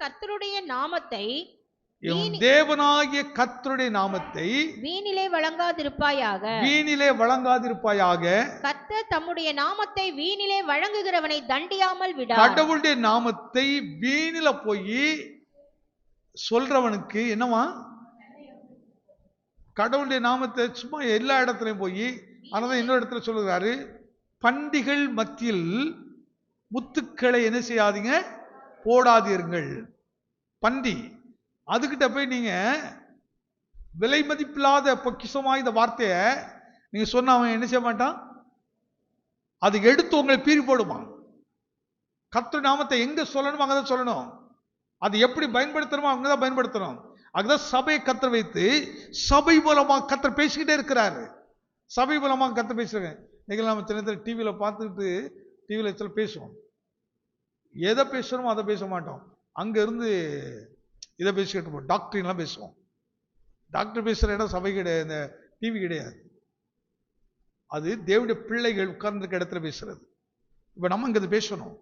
கர்த்தருடைய நாமத்தை தேவனாகிய கர்த்தருடைய நாமத்தை வீணிலே வழங்காதிருப்பாயாக. கர்த்தர் தம்முடைய நாமத்தை வீணிலே வழங்குகிறவனை தண்டியாமல் விடார். கடவுளுடைய நாமத்தை வீணில போய் சொல்றவனுக்கு என்னவா? கடவுளுடைய நாமத்தை சும்மா எல்லா இடத்துலயும் போய், அதனால இன்னொரு இடத்துல சொல்லுகிறாரு, பண்டிகள் மத்தியில் முத்துக்களை என்ன செய்யாதீங்க, போடாதீர்கள். பண்டி அதுகிட்ட போய் நீங்க விலை மதிப்பில்லாத பொக்கிஷமா இந்த வார்த்தைய நீங்க சொன்ன அவன் என்ன செய்ய மாட்டான், அது எடுத்து உங்களை பீறி போடுமா. கர்த்தருடைய நாமத்தை எங்க சொல்லணுமோ அங்கதான் சொல்லணும். அது எப்படி பயன்படுத்தணுமோ அங்கதான் பயன்படுத்தணும். அதுதான் சபையை கர்த்தர் வைத்து சபை மூலமா கர்த்தர் பேசிக்கிட்டே இருக்கிறாரு. சபை மூலமா கர்த்தர் பேசுறேன். இன்னைக்கு நம்ம சின்ன டிவியில பார்த்துக்கிட்டு டிவியில சில பேசுவோம். எதை பேசுறோமோ அதை பேச மாட்டோம். அங்க இருந்து இதை பேசிக்கிட்டு இருப்போம். டாக்டர்லாம் பேசுவோம். டாக்டர் பேசுற இடம் சபை கிடையாது, இந்த டிவி கிடையாது. அது தேவனுடைய பிள்ளைகள் உட்கார்ந்துருக்க இடத்துல பேசுறது. இப்ப நம்ம இங்க பேசணும்.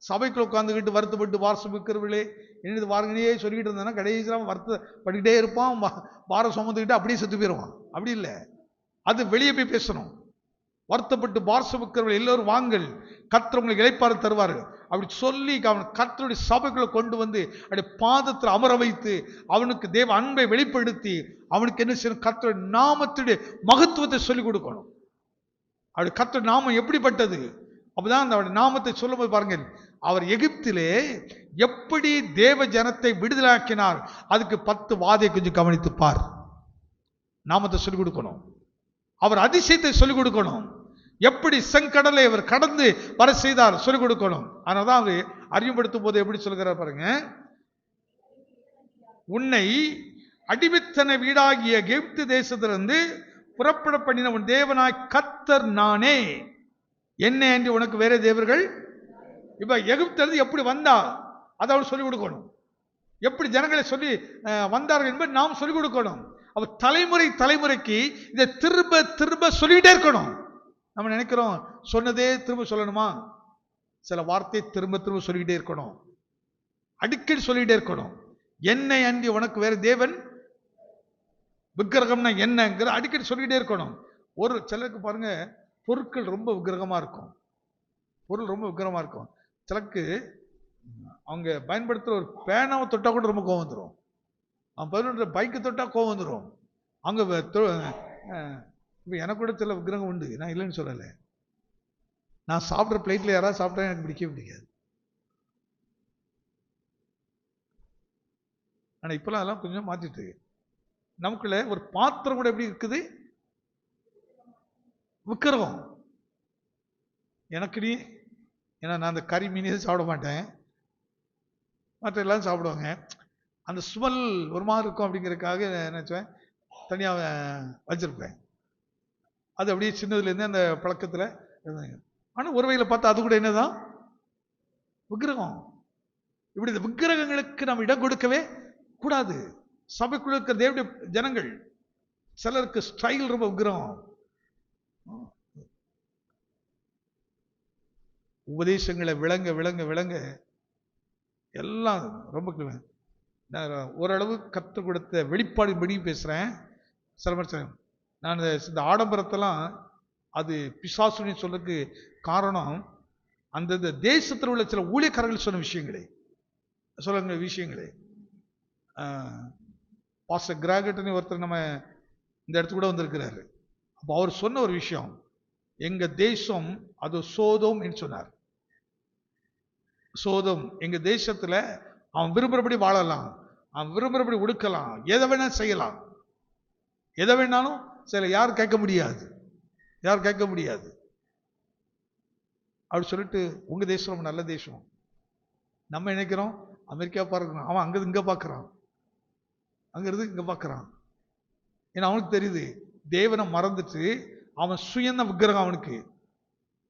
சபைக்குள்ள உட்கார்ந்துக்கிட்டு வருத்தப்பட்டு வாரசுக்கிறவர்களே என்னது வாரங்கனையே சொல்லிக்கிட்டு இருந்தாங்கன்னா கடைசியாக வருத்தப்பட்டுக்கிட்டே இருப்பான், வாரம் சுமந்துக்கிட்டு அப்படியே செத்து போயிடுவான். அப்படி இல்லை, அது வெளியே போய் பேசணும். வருத்தப்பட்டு வாரசுக்கிறவர்கள் எல்லோரும் வாங்கள், கர்த்தர் உங்களுக்கு இளைப்பாறு தருவார்கள் அப்படி சொல்லி அவன் கர்த்தருடைய சபைக்குள்ள கொண்டு வந்து அப்படியே பாதத்தில் அமர வைத்து அவனுக்கு தேவ அன்பை வெளிப்படுத்தி அவனுக்கு என்ன செய்யணும், கர்த்தருடைய நாமத்துடைய மகத்துவத்தை சொல்லிக் கொடுக்கணும். அப்படி கர்த்தருடைய நாமம் எப்படிப்பட்டது, அப்பதான் அந்த நாமத்தை சொல்லும் போது பாருங்க, அவர் எகிப்திலே எப்படி தேவ ஜனத்தை விடுதலாக்கினார், அதுக்கு 10 வாதை கொஞ்சம் கவனித்து பார். நாமத்தை சொல்லிக் கொடுக்கணும். அவர் அதிசயத்தை சொல்லிக் கொடுக்கணும். எப்படி செங்கடலை அவர் கடந்து வர செய்தார் சொல்லிக் கொடுக்கணும். அதனால்தான் அவர் அறிமுகப்படுத்தும் போது எப்படி சொல்கிறார் பாருங்க, உன்னை அடிமைத்தன வீடாகிய எகிப்து தேசத்திலிருந்து புறப்பட பண்ணின உன் தேவனாய் கர்த்தர் நானே, என்ன என்று உனக்கு வேற தேவர்கள். இப்ப எகிப்திலிருந்து எப்படி வந்தா அதை அவர் சொல்லிக் கொடுக்கணும். எப்படி ஜனங்களை சொல்லி வந்தார்கள் என்பது நாம் சொல்லிக் கொடுக்கணும். அவர் தலைமுறை தலைமுறைக்கு இதை திரும்ப திரும்ப சொல்லிக்கிட்டே இருக்கணும். நம்ம நினைக்கிறோம் சொன்னதே திரும்ப சொல்லணுமா, சில வார்த்தை திரும்ப திரும்ப சொல்லிக்கிட்டே இருக்கணும், அடிக்கடி சொல்லிக்கிட்டே இருக்கணும். என்னை அன்றி உனக்கு வேற தேவன், விக்கிரகம்னா என்னங்கிற அடிக்கடி சொல்லிக்கிட்டே இருக்கணும். ஒரு சிலருக்கு பாருங்க பொருட்கள் ரொம்ப விக்கிரகமா இருக்கும், பொருள் ரொம்ப விக்கிரகமா இருக்கும். சிலருக்கு அவங்க பயன்படுத்துகிற ஒரு பேனாவை தொட்டா கூட ரொம்ப கோவம் வந்துடும். அவன் பதினொன்று பைக்கு தொட்டா கோவம் வந்துடும். அங்கே இப்போ எனக்கு கூட சில விக்கிரகம் உண்டு, நான் இல்லைன்னு சொல்லலை. நான் சாப்பிட்ற பிளேட்டில் யாராவது சாப்பிட்டா எனக்கு பிடிக்கவே பிடிக்காது. ஆனால் இப்போலாம் அதெல்லாம் கொஞ்சம் மாற்றிட்டு நமக்குள்ள ஒரு பாத்திரம் கூட எப்படி இருக்குது, விக்கிரகம். எனக்கு நீ ஏன்னா நான் அந்த கறி மீனே சாப்பிட மாட்டேன், மற்ற எல்லாம் சாப்பிடுவாங்க. அந்த ஸ்மெல் ஒரு மாதிரி இருக்கும் அப்படிங்கிறதுக்காக நினச்சேன் தனியாக வச்சிருப்பேன். அது அப்படியே சின்னதுலேருந்தே அந்த பழக்கத்தில் இருந்தாங்க. ஆனால் ஒரு வகையில் பார்த்தா அது கூட என்னதான் விக்கிரகம். இப்படி இந்த விக்கிரகங்களுக்கு நம்ம இடம் கொடுக்கவே கூடாது. சபைக்குள்ள இருக்கிற தேவனுடைய ஜனங்கள் சிலருக்கு ஸ்டைல் ரொம்ப விக்கிரகம். உபதேசங்களை விளங்க விளங்க விளங்க எல்லாம் ரொம்ப ஓரளவு கற்றுக் கொடுத்த வெளிப்பாடு படி பேசுகிறேன். சில நான் இந்த ஆடம்பரத்தெல்லாம் அது பிசாசுன்னு சொல்றதுக்கு காரணம் அந்தந்த தேசத்தில் உள்ள சில ஊழியக்காரர்கள் சொன்ன விஷயங்களே பாஸ்டர் கிராகட்னு ஒருத்தர் நம்ம இந்த இடத்துக்கு கூட வந்திருக்கிறாரு. அப்போ அவர் சொன்ன ஒரு விஷயம், எங்க தேசம் அது சோதோம் என்று சொன்னார். சோதோம் எங்க தேசத்துல அவன் விரும்புறபடி வாழலாம், அவன் விரும்புறபடி உடுக்கலாம், எதை வேணா செய்யலாம், எதை வேணாலும் சில யாரும் கேட்க முடியாது, அப்படி சொல்லிட்டு உங்க தேசம் ரொம்ப நல்ல தேசம். நம்ம நினைக்கிறோம் அமெரிக்கா பார்க்கணும், அவன் அங்க இங்க பார்க்கறான், அங்க இருந்து இங்க பார்க்கறான். ஏன்னா அவனுக்கு தெரியுது தேவனை மறந்துட்டு அவன் சுயந்த விக்கிரகம். அவனுக்கு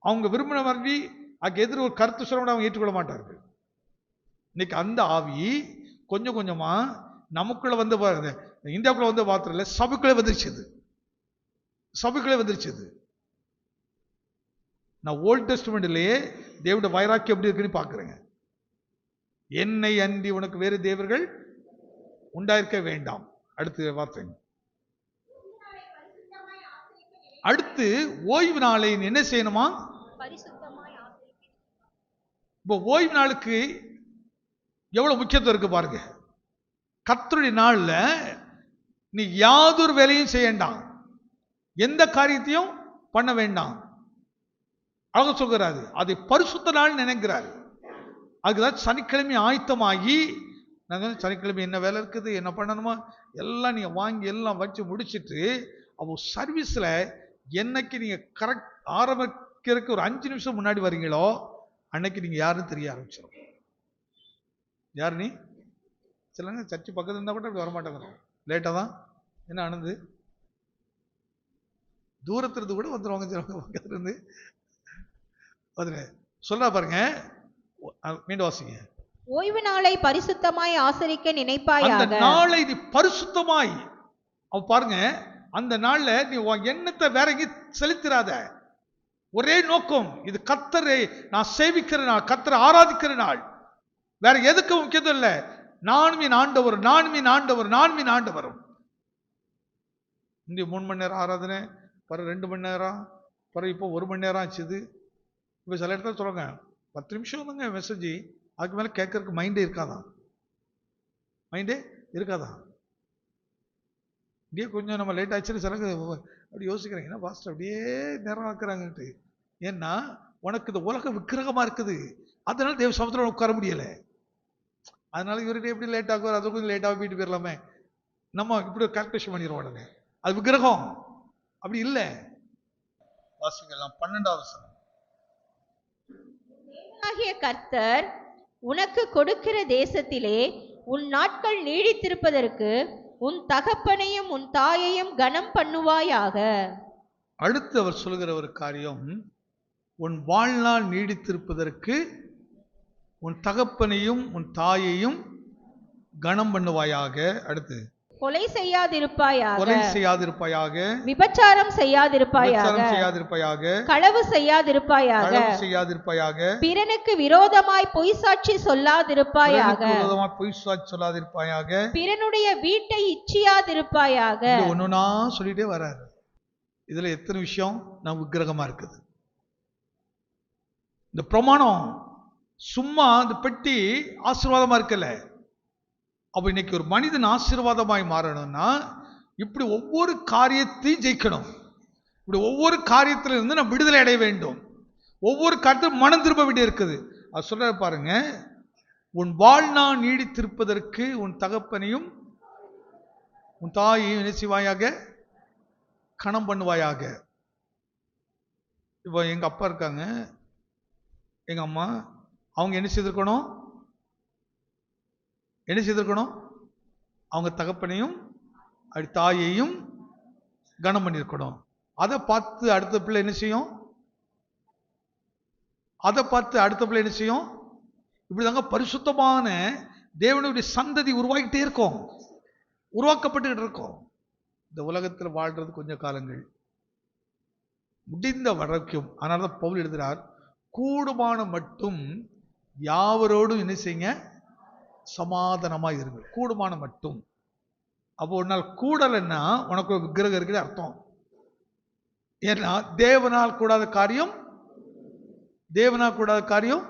அவங்க விரும்பின மாதிரி அதுக்கு எதிர ஒரு கருத்து சொல்ல அவங்க ஏற்றுக்கொள்ள மாட்டார்கள். இன்னைக்கு அந்த ஆவி கொஞ்சம் கொஞ்சமா நமக்குள்ள வந்து பாருங்க, இந்தியாவுக்குள்ள வந்து பாத்திரம் சபைக்குள்ளே வந்துருச்சு. நான் ஓல்ட் டெஸ்ட்மெண்ட்லயே தேவனுடைய வைராக்கியம் எப்படி இருக்குன்னு பாக்குறேங்க. என்னை அன்றி உனக்கு வேறு தேவர்கள் உண்டாயிருக்க வேண்டாம். அடுத்து வார்த்தை, அடுத்து ஓய்வு நாளை என்ன செய்யணுமா? இப்போ ஓய்வு நாளுக்கு எவ்வளவு முக்கியத்துவம் இருக்கு பாருங்க. கர்த்தருடைய நாள்ல நீ யாதொரு வேலையும் செய்ய வேண்டாம், எந்த காரியத்தையும் பண்ண வேண்டாம். அழக சொல்கிறாரு, அதை பரிசுத்த நாள் நினைக்கிறாரு. அதுக்குதான் சனிக்கிழமை ஆயத்தமாகி, நாங்கள் சனிக்கிழமை என்ன வேலை இருக்குது, என்ன பண்ணணுமா எல்லாம் நீங்க வாங்கி எல்லாம் வச்சு முடிச்சுட்டு, அப்போ சர்வீஸ்ல என்னைக்கு நீங்க கரெக்ட் ஆரம்பிக்கிறதுக்கு ஒரு 5 நிமிஷம் முன்னாடி வரீங்களோ அன்னைக்கு நீங்க யாருன்னு தெரிய ஆரம்பிச்சிடும். யாரு நீ? சிலங்க சர்ச்சு பக்கத்துல இருந்தா கூட அப்படி வரமாட்டாங்க, லேட்டா தான் என்ன ஆனது, தூரத்திலிருந்து கூட வந்துருவாங்க. சிலவங்க பக்கத்துல இருந்து வந்துரு சொல்றா பாருங்க. மீண்டும் வாசிங்க. ஓய்வு நாளை பரிசுத்தமாய் ஆசரிக்க நினைப்பாயாக. அந்த நாளை நீ பரிசுத்தமாய், அவ பாருங்க, அந்த நாள்ல நீ எண்ணத்தை வேற எங்கேயும் செலுத்திராத. ஒரே நோக்கம், இது கர்த்தரை நான் சேவிக்கிற நாள், கர்த்தரை ஆராதிக்கிற நாள். வேற எதுக்கு முக்கியத்துவம் இல்லை. நானும் என் ஆண்டவர், நானும் என் ஆண்டவர், நானும் என் ஆண்டவரும். இந்த 3 மணி நேரம் ஆராதனை, பிறகு 2 மணி நேரம், பிறகு இப்போ 1 மணி நேரம் ஆச்சுது. இப்போ சில இடத்துல சொல்லுங்க 10 நிமிஷம் தாங்க மெசேஜ், அதுக்கு மேலே கேட்கறதுக்கு மைண்டே இருக்காதான், மைண்டே இருக்காதான். இப்படியே கொஞ்சம் நம்ம லேட் ஆச்சுன்னு சிலங்க அப்படி யோசிக்கிறாங்க, என்ன பாஸ்டர் அப்படியே நேரம் ஆக்குறாங்கன்ட்டு. ஏன்னா உனக்கு இந்த உலகம் விக்கிரகமா இருக்குது, அதனால தேவ சமுத்திரம் உட்கார முடியல. அதனால இவர்கிட்ட எப்படி லேட் ஆகுவார், அது கொஞ்சம் லேட்டாக போயிட்டு போயிடலாமே, நம்ம இப்படி கால்குலேஷன் பண்ணிடுவோம் உடனே. அது விக்கிரகம் அப்படி இல்லை. வாசிக்கலாம் 12வது வசனம். கர்த்தர் உனக்கு கொடுக்கிற தேசத்திலே உன் நாட்கள் நீடித்திருப்பதற்கு உன் தகப்பனையும் உன் தாயையும் கனம் பண்ணுவாயாக. அடுத்து அவர் சொல்லுகிற ஒரு காரியம், உன் வாழ்நாள் நீடித்திருப்பதற்கு உன் தகப்பனையும் உன் தாயையும் கனம் பண்ணுவாயாக. அடுத்து கொலை செய்யாதிருப்பாயாக, கொலை செய்யாதிருப்பாயாக, விபச்சாரம் செய்யாதிருப்பாயாக, களவு செய்யாதிருப்பாயாக, பிறனுக்கு விரோதமாய் பொய் சாட்சி சொல்லாதிருப்பாயாக, பிறனுடைய வீட்டை இச்சியாதிருப்பாயாக. ஒண்ணுனா சொல்லிட்டே வராரு. இதுல எத்தனை விஷயம் நம்ம விக்கிரகமா இருக்குது. இந்த பிரமாணம் சும்மா இந்த பெட்டி ஆசீர்வாதமா இருக்கல. அப்ப இன்னைக்கு ஒரு மனிதன் ஆசீர்வாதமாய் மாறணும்னா இப்படி ஒவ்வொரு காரியத்தையும் ஜெயிக்கணும். இப்படி ஒவ்வொரு காரியத்தில இருந்து நம்ம விடுதலை அடைய வேண்டும். ஒவ்வொரு காரியத்திலும் மனம் திரும்ப வேண்டிய இருக்குது. அது சொல்ற பாருங்க, உன் வாழ்நாள் நீடித்திருப்பதற்கு உன் தகப்பனையும் உன் தாயையும் என்ன செய்வாயாக, கணம் பண்ணுவாயாக. இப்போ எங்க அப்பா இருக்காங்க, எங்க அம்மா, அவங்க என்ன செய்திருக்கணும், என்ன செய்திருக்கணும், அவங்க தகப்பனையும் அப்படி தாயையும் கனம் பண்ணியிருக்கணும். அதை பார்த்து அடுத்த பிள்ளை என்ன செய்யும், அதை பார்த்து அடுத்த பிள்ளை என்ன செய்யும். இப்படிதாங்க பரிசுத்தமான தேவனுடைய சந்ததி உருவாக்கிட்டே இருக்கும், உருவாக்கப்பட்டுக்கிட்டு இருக்கும். இந்த உலகத்தில் வாழ்றது கொஞ்ச காலங்கள், முடிந்த வரைக்கும். அதனாலதான் பவுல் எழுதுகிறார், கூடுமான மட்டும் யாவரோடும் என்ன செய்யுங்க, சமாதானமா இருங்க. கூடுமான மட்டும். அப்போ ஒரு நாள் கூடலைன்னா உனக்கு ஒரு விக்கிரகம் இருக்குது அர்த்தம். ஏன்னா தேவனால் கூடாத காரியம், தேவனால் கூடாத காரியம்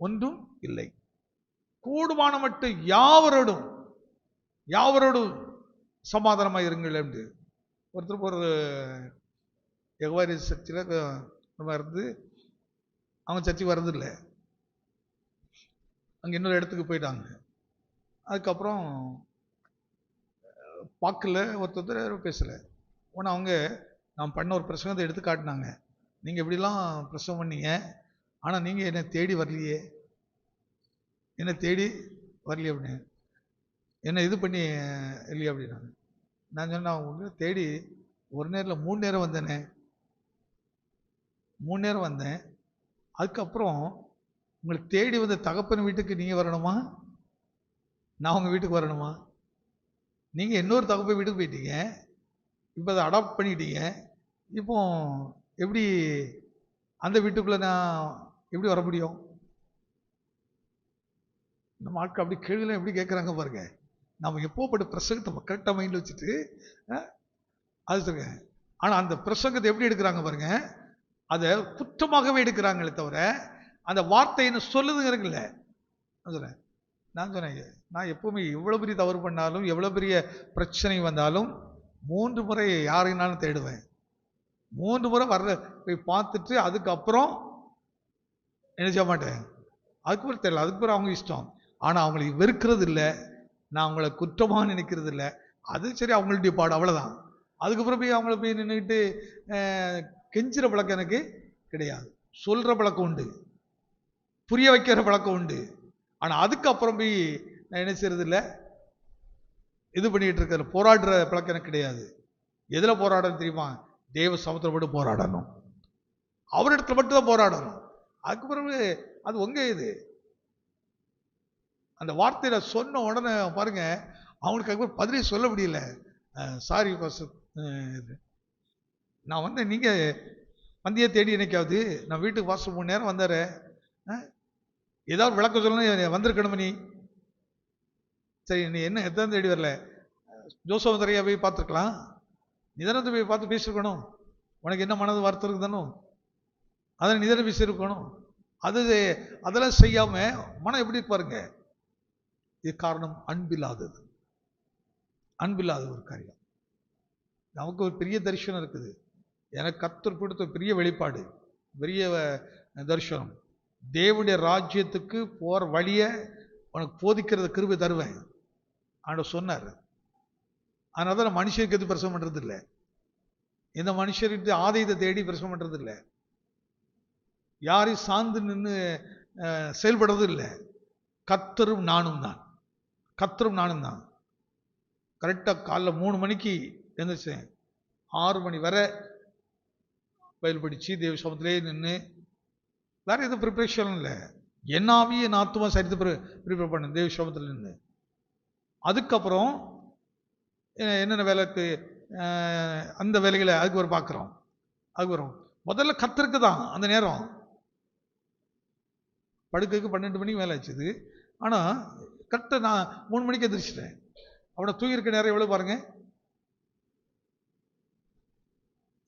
ஒன்றும் இல்லை. கூடுமான மட்டும் யாவரோடும், யாவரோடும் சமாதானமா இருங்கள் என்று. ஒருத்தருக்கு ஒரு எகவாரி சர்ச்சில் நம்ம இருந்து அவங்க சர்ச்சுக்கு வர்றதில்லை, அங்கே இன்னொரு இடத்துக்கு போயிட்டாங்க. அதுக்கப்புறம் பார்க்கல, ஒருத்தர் பேசலை. ஆனால் அவங்க நான் பண்ண ஒரு பிரசங்கத்தை எடுத்து காட்டினாங்க. நீங்கள் எப்படிலாம் பிரசவம் பண்ணீங்க, ஆனால் நீங்கள் என்னை தேடி வரலையே, என்னை தேடி வரலையே அப்படின்னு, என்னை இது பண்ணி இல்லையா அப்படின்னாங்க. நான் சொன்னேன், அவங்க தேடி ஒரு நேரில் 3 நேரம் வந்தேனே, 3 நேரம் வந்தேன். அதுக்கப்புறம் உங்களை தேடி வந்த தகப்பன் வீட்டுக்கு நீங்கள் வரணுமா, நான் உங்கள் வீட்டுக்கு வரணுமா? நீங்கள் இன்னொரு தகப்பன் வீட்டுக்கு போயிட்டீங்க, இப்போ அதை அடாப்ட் பண்ணிட்டீங்க. இப்போ எப்படி அந்த வீட்டுக்குள்ளே நான் எப்படி வர முடியும்? நம்ம ஆட்கள் அப்படி கேள்விலாம் எப்படி கேட்குறாங்க பாருங்க. நம்ம எப்போப்பட்ட பிரசங்கத்தை கரெக்டாக மைண்டில் வச்சுட்டு அது சொல்லுங்க. ஆனால் அந்த பிரசங்கத்தை எப்படி எடுக்கிறாங்க பாருங்க, அதை குற்றமாகவே எடுக்கிறாங்களே தவிர அந்த வார்த்தைன்னு சொல்லுதுங்கிறதுல. நான் சொன்னேன், நான் எப்பவுமே எவ்வளோ பெரிய தவறு பண்ணாலும் எவ்வளோ பெரிய பிரச்சனை வந்தாலும் 3 முறை யாரைனாலும் தேடுவேன். 3 முறை வர்ற போய் பார்த்துட்டு அதுக்கப்புறம் என்ன செய்ய மாட்டேன். அதுக்கப்புறம் தெரியல, அதுக்கப்புறம் அவங்க இஷ்டம். ஆனால் அவங்களை வெறுக்கிறது இல்லை, நான் அவங்கள குற்றமாக நினைக்கிறது இல்லை. அது சரி, அவங்களுடைய பாடு, அவ்வளோதான். அதுக்கப்புறம் போய் அவங்கள போய் நின்றுக்கிட்டு கெஞ்சிற பழக்கம் எனக்கு கிடையாது. சொல்கிற பழக்கம் உண்டு, புரிய வைக்கிற பழக்கம் உண்டு. ஆனால் அதுக்கப்புறம் போய் நான் என்ன செய்யறது இல்லை, இது பண்ணிட்டு இருக்கிற போராடுற பழக்கம் எனக்கு கிடையாது. எதில் போராடணும் தெரியுமா? தேவ சமுத்திரம் மட்டும் போராடணும், அவரிடத்துல மட்டும் தான் போராடணும். அதுக்கு பிறகு அது உங்க இது. அந்த வார்த்தையில சொன்ன உடனே பாருங்க, அவங்களுக்கு அதுக்கு பதிலே சொல்ல முடியல. சாரி நான் வந்து நீங்க வந்தியை தேடி என்னைக்காவது நான் வீட்டுக்கு வாசல் 3 நேரம் வந்தாரு, ஏதாவது விளக்கம் சொல்லணும் வந்திருக்கணும். நீ சரி, நீ என்ன எத்தனை தேடி வரல, ஜோசவந்தரையா போய் பார்த்துருக்கலாம், நிதானத்தை போய் பார்த்து பேசியிருக்கணும். உனக்கு என்ன மனது வார்த்தை இருக்குதானோ அதை நிதானம் பேசியிருக்கணும். அதெல்லாம் செய்யாம மனம் எப்படி பாருங்க. இது காரணம் அன்பில்லாதது, அன்பில்லாத ஒரு காரியம். நமக்கு ஒரு பெரிய தரிசனம் இருக்குது, எனக்கு கர்த்தர் கொடுத்த பெரிய வெளிப்பாடு, பெரிய தரிசனம். தேவனுடைய ராஜ்யத்துக்கு போற வழிய உனக்கு போதிக்கிறது கிருபை தருவேன் ஆண்டவர் சொன்னார். அதனால தான் மனுஷருக்கு எது பிரசவம் பண்றது இல்லை, இந்த மனுஷருக்கு ஆதாயத்தை தேடி பிரசவம் பண்றது இல்லை, யாரையும் சார்ந்து நின்று செயல்படுறது இல்லை. கர்த்தரும் நானும் தான், கர்த்தரும் நானும் தான். கரெக்டாக காலைல 3 மணிக்கு எழுந்திரிச்சேன், 6 மணி வரை பயில் படிச்சு தேவ சமத்திலே நின்று, வேற எதுவும் ப்ரிப்பரேஷன் இல்லை. என்னாவே என் ஆத்துமா சரித்து ப்ரிப்பேர் பண்ண தேவ சமத்தில் நின்று. அதுக்கப்புறம் என்னென்ன வேலைக்கு அந்த வேலைகளை அதுக்கு ஒரு பார்க்குறோம். அதுக்கு வரும் முதல்ல கர்த்தருக்கு தான் அந்த நேரம். படுக்கைக்கு 12 மணிக்கு வேலை ஆச்சுது. ஆனால் கரெக்டாக நான் 3 மணிக்கு எதிர்ச்சிட்டேன். அவனை தூங்கியிருக்க நேரம் எவ்வளோ பாருங்க.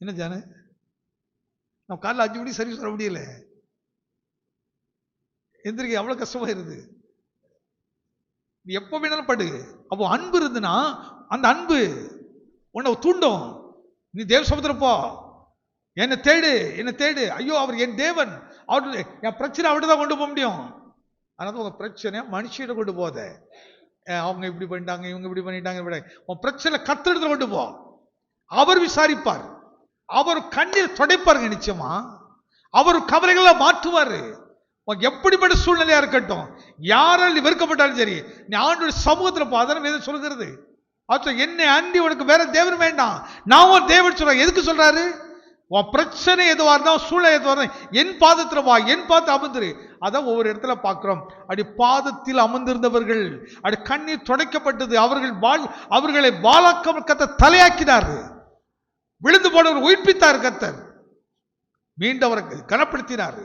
என்ன ஜானு, நம்ம காலைல 5 மணிக்கு சர்வீஸ் வர முடியல, எந்திரிக்க அவ்வளோ கஷ்டமாயிருது. நீ எப்போ வேணாலும் படு. அப்போ அன்பு இருந்துன்னா அந்த அன்பு உன்னை தூண்டும். நீ தேவ சமுத்திரம் போ, என்னை தேடு, என்னை தேடு. ஐயோ அவர் என் தேவன், அவர் என் பிரச்சனை அவர்கிட்ட தான் கொண்டு போக முடியும். அதனால உங்க பிரச்சனை மனுஷியிட கொண்டு போத, அவங்க இப்படி பண்ணிட்டாங்க, இவங்க இப்படி பண்ணிட்டாங்க, உன் பிரச்சனை கர்த்தரிடத்துல கொண்டு போ. அவர் விசாரிப்பார், அவர் கண்ணீர் துடைப்பாருங்க நிச்சயமா. அவர் கவலைகளை மாற்றுவாரு. எப்படிப்பட்ட சூழ்நிலையா இருக்கட்டும், யாரால் வெறுக்கப்பட்டாலும் சரி, நீ ஆண்டவருடைய சமூகத்தில் போ. அதான் வேதம் சொல்கிறது, என்னை அண்டி உனக்கு வேற தேவன் வேண்டாம், நான் ஒரு தேவன் சொல்றேன். எதுக்கு சொல்றாரு? உன் பிரச்சனை எதுவா இருந்தா, சூழ்நிலை எதுவா இருந்தா என் பாதத்துல வா, என் பாதத்தை அமர்ந்துரு. அதான் ஒவ்வொரு இடத்துல பார்க்கிறோம். அப்படி பாதத்தில் அமர்ந்திருந்தவர்கள் அப்படி கண்ணீர் துடைக்கப்பட்டது. அவர்களை வாழாக்க கர்த்தர் தலையாக்கினார். விழுந்து போனவர் உயிர்ப்பித்தார் கர்த்தர், மீண்டவருக்கு கனப்படுத்தினார்.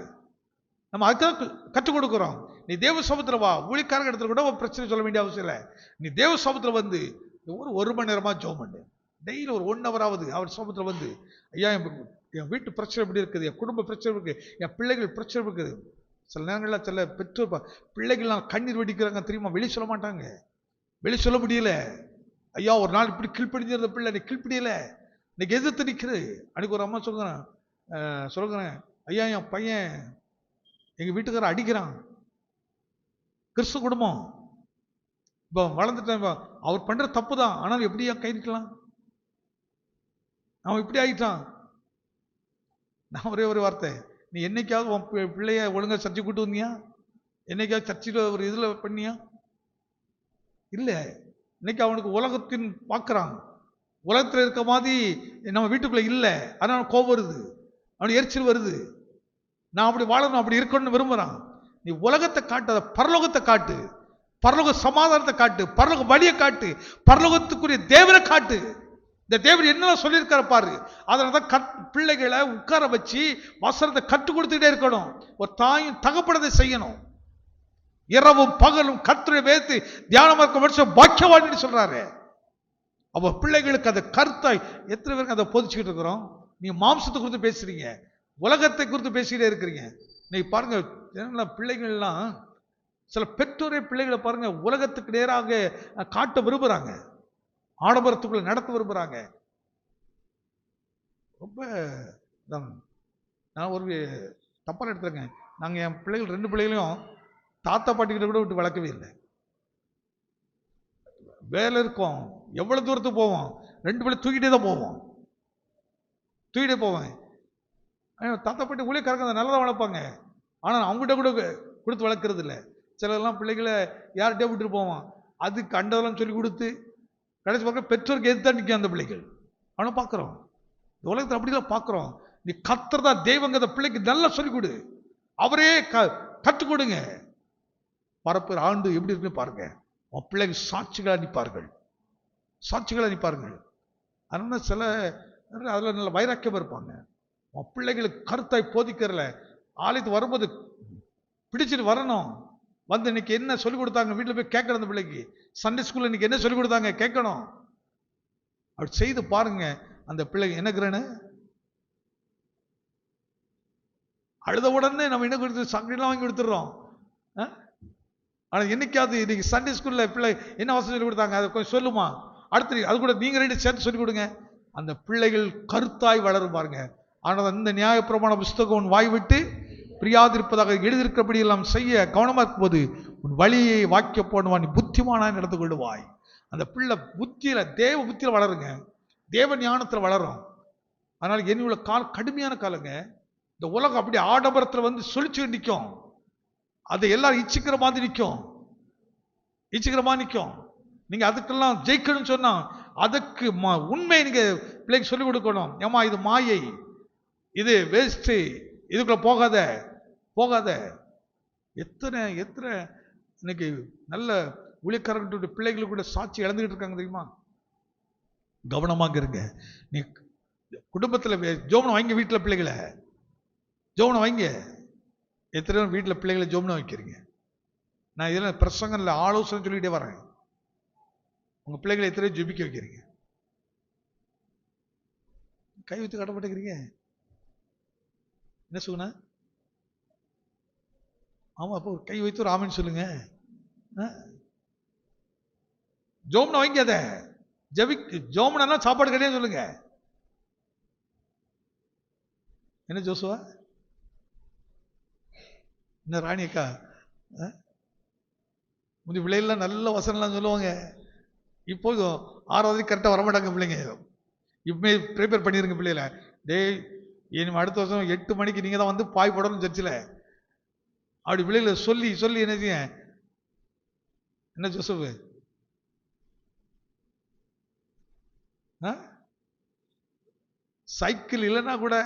நம்ம அதுக்கு கற்றுக் கொடுக்கிறோம். நீ தேவ சமூகத்துல வா. ஊழியக்காரங்க இடத்துல கூட ஒரு பிரச்சனை சொல்ல வேண்டிய அவசியம் இல்லை. நீ தேவ சமூகத்துல வந்து ஒரு மணி நேரமா ஜெபம் பண்ணு. டெய்லி ஒரு 1 ஹவராவது அவர் சமூகத்துல வந்து, ஐயா என் வீட்டு பிரச்சனை எப்படி இருக்குது, என் குடும்ப பிரச்சனை இருக்கு, என் பிள்ளைகள் பிரச்சனை இருக்குது. சில நேரங்களில் சில பெற்றோர் பிள்ளைகள்லாம் கண்ணீர் வெடிக்கிறாங்க தெரியுமா, வெளியே சொல்ல மாட்டாங்க, வெளியே சொல்ல முடியல. ஐயா ஒரு நாள் இப்படி கீழ்ப்படிஞ்சிருந்த பிள்ளை நீ கீழ்ப்படியல, இன்னைக்கு எதிர்த்து நிற்கிறது. அன்னைக்கு ஒரு அம்மா சொல்கிறேன், ஐயா என் பையன் எங்க வீட்டுக்காரர் அடிக்கிறான், கிறிஸ்து குடும்பம், இப்போ வளர்ந்துட்டேன், அவர் பண்ற தப்பு தான், ஆனால் எப்படியா கை நிற்கலாம், அவன் இப்படி ஆகிட்டான். நான் ஒரே ஒரு வார்த்தை, நீ என்னைக்காவது உன் பிள்ளைய ஒழுங்கா சர்ச்சை கூட்டு வந்தியா? என்னைக்காவது சர்ச்சையில் ஒரு இதுல பண்ணியா? இல்லை. இன்னைக்கு அவனுக்கு உலகத்தின் பார்க்குறான், உலகத்தில் இருக்க மாதிரி நம்ம வீட்டுக்குள்ள இல்லை. அதனால கோபம் வருது, அவனுக்கு எரிச்சல் வருது. நான் அப்படி வாழணும், அப்படி இருக்கணும்னு விரும்புகிறான். நீ உலகத்தை காட்டாத, பரலோகத்தை காட்டு, பரலோக சமாதானத்தை காட்டு, பரலோக வழியை காட்டு, பரலோகத்துக்குரிய தேவனை காட்டு. இந்த தேவன் என்ன சொல்லியிருக்காரு பாரு. அதனாலதான் பிள்ளைகளை உட்கார வச்சு வசனத்தை கற்றுக் கொடுத்துட்டே இருக்கணும். ஒரு தாயும் தகப்பனதை செய்யணும். இரவும் பகலும் கர்த்தருடைய வேதத்தை தியானமா இருக்க மனுஷன் பாக்கியவான்னு சொல்றாரு. அப்ப பிள்ளைகளுக்கு அந்த கருத்தாய் எத்தனை பேருக்கு அதை போதிச்சுக்கிட்டு இருக்கிறோம்? நீங்க மாம்சத்தை குறித்து பேசுறீங்க, உலகத்தை குறித்து பேசிக்கிட்டே இருக்கிறீங்க. நீங்க பாருங்க, பிள்ளைகள்லாம் சில பெற்றோரே பிள்ளைகளை பாருங்க உலகத்துக்கு நேராக காட்ட விரும்புறாங்க, ஆடம்பரத்துக்குள்ள நடத்த விரும்புறாங்க. ரொம்ப நான் ஒரு தப்பா எடுத்துருங்க. நாங்க என் பிள்ளைகள் 2 பிள்ளைகளையும் தாத்தா பாட்டிக்கிட்ட கூட விட்டு வளர்க்கவே இல்லை. வேலை இருக்கும், எவ்வளவு தூரத்துக்கு போவோம், 2 பிள்ளை தூக்கிட்டே தான் போவோம், தூக்கிட்டே போவேன். தாத்தா பாட்டி ஊழியக்காரங்க நல்லதான் வளர்ப்பாங்க, ஆனால் அவங்ககிட்ட கூட கொடுத்து வளர்க்கறது இல்லை. சிலர்லாம் பிள்ளைகளை யார்கிட்டே விட்டுட்டு போவான், அதுக்கு அண்டதெல்லாம் சொல்லி கொடுத்து கடைசி பார்க்க பெற்றோருக்கு எதிர்த்தான் நிற்கும் அந்த பிள்ளைகள். அவனை பார்க்குறோம், இந்த உலகத்தில் அப்படிலாம் பார்க்குறோம். நீ கர்த்தர் தான் தெய்வங்க, பிள்ளைக்கு நல்லா சொல்லிக் கொடு, அவரே கற்றுக் கொடுங்க. பரப்பு ஆண்டு எப்படி இருக்குன்னு பாருங்க. உன் பிள்ளைகள் சாட்சிகளை அனுப்பார்கள், சாட்சிகளை அனுப்பார்கள். அதனால சில அதில் நல்ல வைராக்கியம் இருப்பாங்க. உன் பிள்ளைகளுக்கு கருத்தாய் போதிக்கிறல, ஆலயத்து வரும்போது பிடிச்சிட்டு வரணும். வந்து இன்னைக்கு என்ன சொல்லிக் கொடுத்தாங்க வீட்டில் போய் கேட்கணும். அந்த பிள்ளைக்கு சண்டே ஸ்கூல்ல இன்னைக்கு என்ன சொல்லிக் கொடுத்தாங்க கேட்கணும். அப்படி செய்து பாருங்க. அந்த பிள்ளைங்க என்னக்குறேன்னு அழுத உடனே நம்ம என்ன கொடுத்து சங்கடெல்லாம் வாங்கி கொடுத்துடுறோம். ஆனால் என்னைக்காவது இன்னைக்கு சண்டே ஸ்கூல்ல பிள்ளை என்ன வசதி சொல்லி கொடுத்தாங்க அதை கொஞ்சம் சொல்லுமா, அடுத்து அது கூட நீங்க 2 சேர்த்து சொல்லிக் கொடுங்க. அந்த பிள்ளைகள் கருத்தாய் வளரும் பாருங்க. ஆனால் இந்த நியாயப்பிரமாண புஸ்தகம் வாய் விட்டு பிரியாதிருப்பதாக எழுதியிருக்கிறபடி எல்லாம் செய்ய கவனமா இருக்கும்போது உன் வழியை வாக்கிய போடுவான், நீ புத்திமானாய் நடந்து கொள்ளுவாய். அந்த பிள்ளை புத்தியில தேவ புத்தியில வளருங்க, தேவ ஞானத்துல வளரும். அதனால என்னுள்ள கடுமையான காலங்க. இந்த உலகம் அப்படி ஆடம்பரத்துல வந்து சொல்லிச்சு நிற்கும், அதை எல்லாரும் இச்சிக்கிற மாதிரி நிற்கும், இச்சிக்கிற மாதிரி நிற்கும். நீங்க அதுக்கெல்லாம் ஜெயிக்கணும்னு சொன்னா அதுக்கு உண்மை நீங்க பிள்ளைக்கு சொல்லிக் கொடுக்கணும். ஏமா இது மாயை, இது வேஸ்ட், இதுக்குள்ள போகாத போகாத. எத்தனை எத்தனை இன்னைக்கு நல்ல ஊழியக்காரர்களுடைய பிள்ளைகளுக்கு கூட சாட்சி இழந்துகிட்டு இருக்காங்க தெரியுமா? கவனமாக இருங்க. நீ குடும்பத்தில் ஜோமனை வாங்கி, வீட்டில் பிள்ளைகளை ஜோமனை வைங்க. எத்தனை வீட்டில் பிள்ளைகளை ஜோமனை வைக்கிறீங்க? நான் இதெல்லாம் பிரசங்கம்ல ஆலோசனை சொல்லிக்கிட்டே வரேன். உங்க பிள்ளைகளை எத்தனை ஜெபிக்க வைக்கிறீங்க? கை வைத்து கட்ட மாட்டேங்கிறீங்க. என்ன சொல்லுங்க? ஆமா, அப்போ கை வைத்து ஒரு ஆமீன் சொல்லுங்க. ஜோமனை வைங்க. அதை ஜோமனா சாப்பாடு கிடையாது சொல்லுங்க. என்ன ஜோசுவா, என்ன ராணி அக்கா, முந்தைய பிள்ளைகள்லாம் நல்ல வசனம்லாம் சொல்லுவாங்க. இப்போ 6வது கரெக்டாக வரமாட்டாங்க பிள்ளைங்க. இப்பவே ப்ரிப்பேர் பண்ணிருங்க பிள்ளைகளை. டேய் இனிமே அடுத்த வருஷம் 8 மணிக்கு நீங்க தான் வந்து பாய் போடணும் சர்ச்சில். அப்படி பிள்ளைகளை சொல்லி சொல்லி என்ன செய்ய, என்ன ஜோசப் சைக்கிள் இல்லைன்னா கூட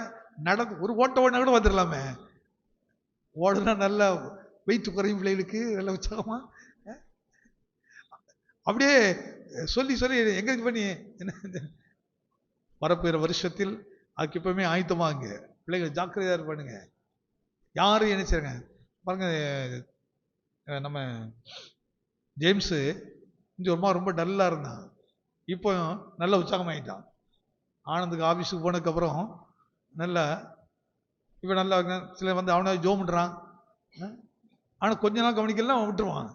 நடந்து ஒரு ஓட்ட ஓடினா கூட வந்துடலாமே. ஓடுனா நல்லா வெயிட் குறையும் பிள்ளைகளுக்கு, நல்ல உற்சாகமா அப்படியே சொல்லி சொல்லி என்கரேஜ் பண்ணி என்ன வரப்போகிற வருஷத்தில் அதுக்கு இப்பவுமே ஆயத்தமாங்க. பிள்ளைகள் ஜாக்கிரதையா பண்ணுங்க. யாரும் என்ன செய்யுங்க பாருங்க. நம்ம ஜேம்ஸு இந்த ஒரு மாதிரி ரொம்ப டல்லா இருந்தான், இப்போ நல்ல உற்சாகமாயிட்டான். ஆனந்துக்கு ஆஃபீஸுக்கு போனதுக்கப்புறம் நல்லா இப்போ நல்லா சில வந்து அவனாவது ஜோம் பண்ணுறான். ஆனால் கொஞ்ச நாள் கவனிக்கலாம் அவன் விட்டுருவான்.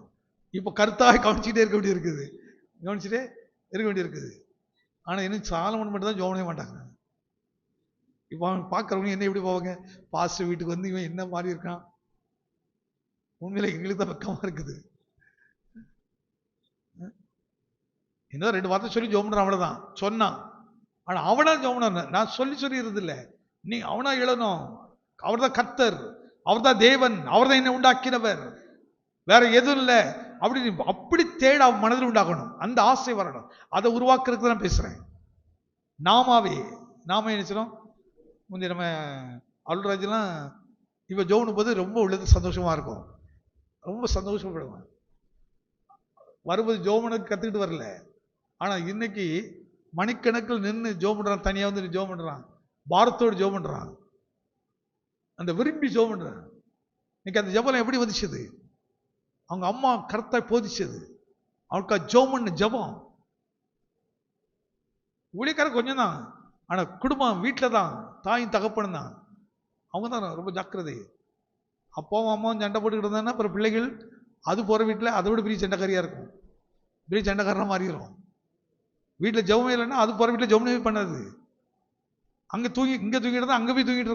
இப்போ கருத்தாக கவனிச்சுட்டே இருக்க வேண்டிய இருக்குது, கவனிச்சுட்டே இருக்க வேண்டிய இருக்குது. ஆனால் இன்னும் சாலமன் மட்டும் தான் ஜோம் மாட்டாங்க. இப்போ அவன் பார்க்குறவங்க என்ன எப்படி போவாங்க, பாஸ்டர் வீட்டுக்கு வந்து இவன் என்ன மாதிரி இருக்கான். உண்மையில எங்களுக்கு தான் பக்கமாக இருக்குது. இன்னும் 2 வார்த்தை சொல்லி ஜோம் பண்ணுறான், அவ்வளோதான் சொன்னான். ஆனால் அவனா ஜோம் பண்ண, நான் சொல்லி சொல்லிடுறதில்லை. நீ அவனா எழணும். அவர் தான் கர்த்தர், அவர் தான் தேவன், அவர் தான் என்னை உண்டாக்கினவர், வேற எதுவும் இல்லை. அப்படி தேட அவன் மனதில் உண்டாகணும், அந்த ஆசை வரணும். அதை உருவாக்குறதுக்கு தான் பேசுறேன். நாம என்ன செய்யணும். முந்தைய நம்ம அருள்ராஜெல்லாம் இப்போ ஜோனும் போது ரொம்ப உள்ளது சந்தோஷமா இருக்கும், ரொம்ப சந்தோஷப்படுவான். வரும்போது ஜோமனுக்கு கற்றுக்கிட்டு வரல, ஆனால் இன்னைக்கு மணிக்கணக்கில் நின்று ஜோம் பண்ணுறான். தனியாக வந்து ஜோம் பண்ணுறான், பாரத்தோடு ஜோம் பண்ணுறான், அந்த விரும்பி ஜோம் பண்ணுறான். இன்னைக்கு அந்த ஜபலம் எப்படி வந்துச்சுது? அவங்க அம்மா கருத்தாய் போதிச்சது, அவளுக்கா ஜெபம். ஊழியக்காரர் கொஞ்சம் தான், ஆனா குடும்பம் வீட்டில் தான், தாயும் தகப்பனும் தான். அவங்க தான் ரொம்ப ஜாக்கிரதை. அப்பாவும் அம்மாவும் சண்டை போட்டுக்கிட்டு இருந்தாங்கன்னா அப்புறம் பிள்ளைகள் அது போகிற வீட்டில் அதை விட பெரிய சண்டைக்காரியாக இருக்கும், பெரிய சண்டைக்காரனாக மாறிடும். வீட்டில் ஜெபமே இல்லைன்னா அது போகிற வீட்டில் ஜெபமே பண்ணாது. அங்கே இங்கே தூங்கிட்டு தான் அங்கே போய் தூங்கிட்டு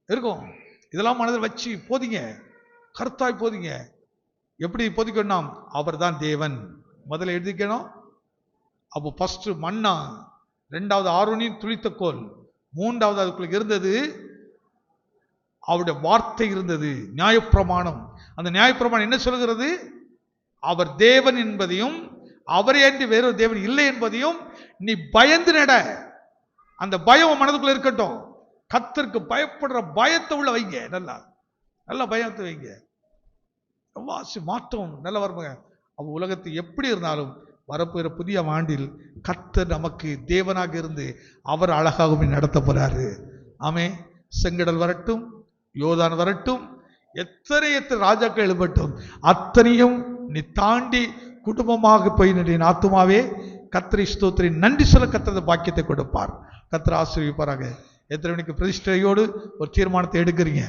இருக்கோம். இதெல்லாம் மனதில் வச்சு போதிங்க, கருத்தாய் போதிங்க. எப்படி போதிக்கணும்? அவர் தான் தேவன் முதல்ல எழுதிக்கணும். அப்போ ஃபர்ஸ்ட் மன்னா, ரெண்டாவது ஆரோனின் துளித்த கோல், மூன்றாவது அதுக்குள்ள இருந்தது அவருடைய வார்த்தை இருந்தது, நியாயப்பிரமாணம். அந்த நியாயப்பிரமாணம் என்ன சொல்கிறது? அவர் தேவன் என்பதையும் அவரே அன்றி வேறொரு தேவன் இல்லை என்பதையும் நீ பயந்து நட. அந்த பயம் மனதுக்குள்ள இருக்கட்டும். கர்த்தருக்கு பயப்படுற பயத்தை உள்ள வைங்க, நல்லா பயத்தை வைங்க. வாசி மாற்றம் நல்ல வருங்க. அவ உலகத்தை எப்படி இருந்தாலும் வரப்போகிற புதிய ஆண்டில் கர்த்தர் நமக்கு தேவனாக இருந்து அவர் அழகாகவும் நடத்த போறாரு. ஆமே. செங்கடல் வரட்டும், யோர்தான் வரட்டும், எத்தனை ராஜாக்கள் எழுப்பட்டும், அத்தனையும் நீ தாண்டி குடும்பமாக போய் நின்ற ஆத்துமாவே கர்த்தரை ஸ்தோத்திரி, நன்றி சொல்ல கர்த்தர் பாக்கியத்தை கொடுப்பார். கர்த்தர் ஆசீர்வதிப்பாராக. எத்தனை மணிக்கு பிரதிஷ்டையோடு ஒரு தீர்மானத்தை எடுக்கிறீங்க?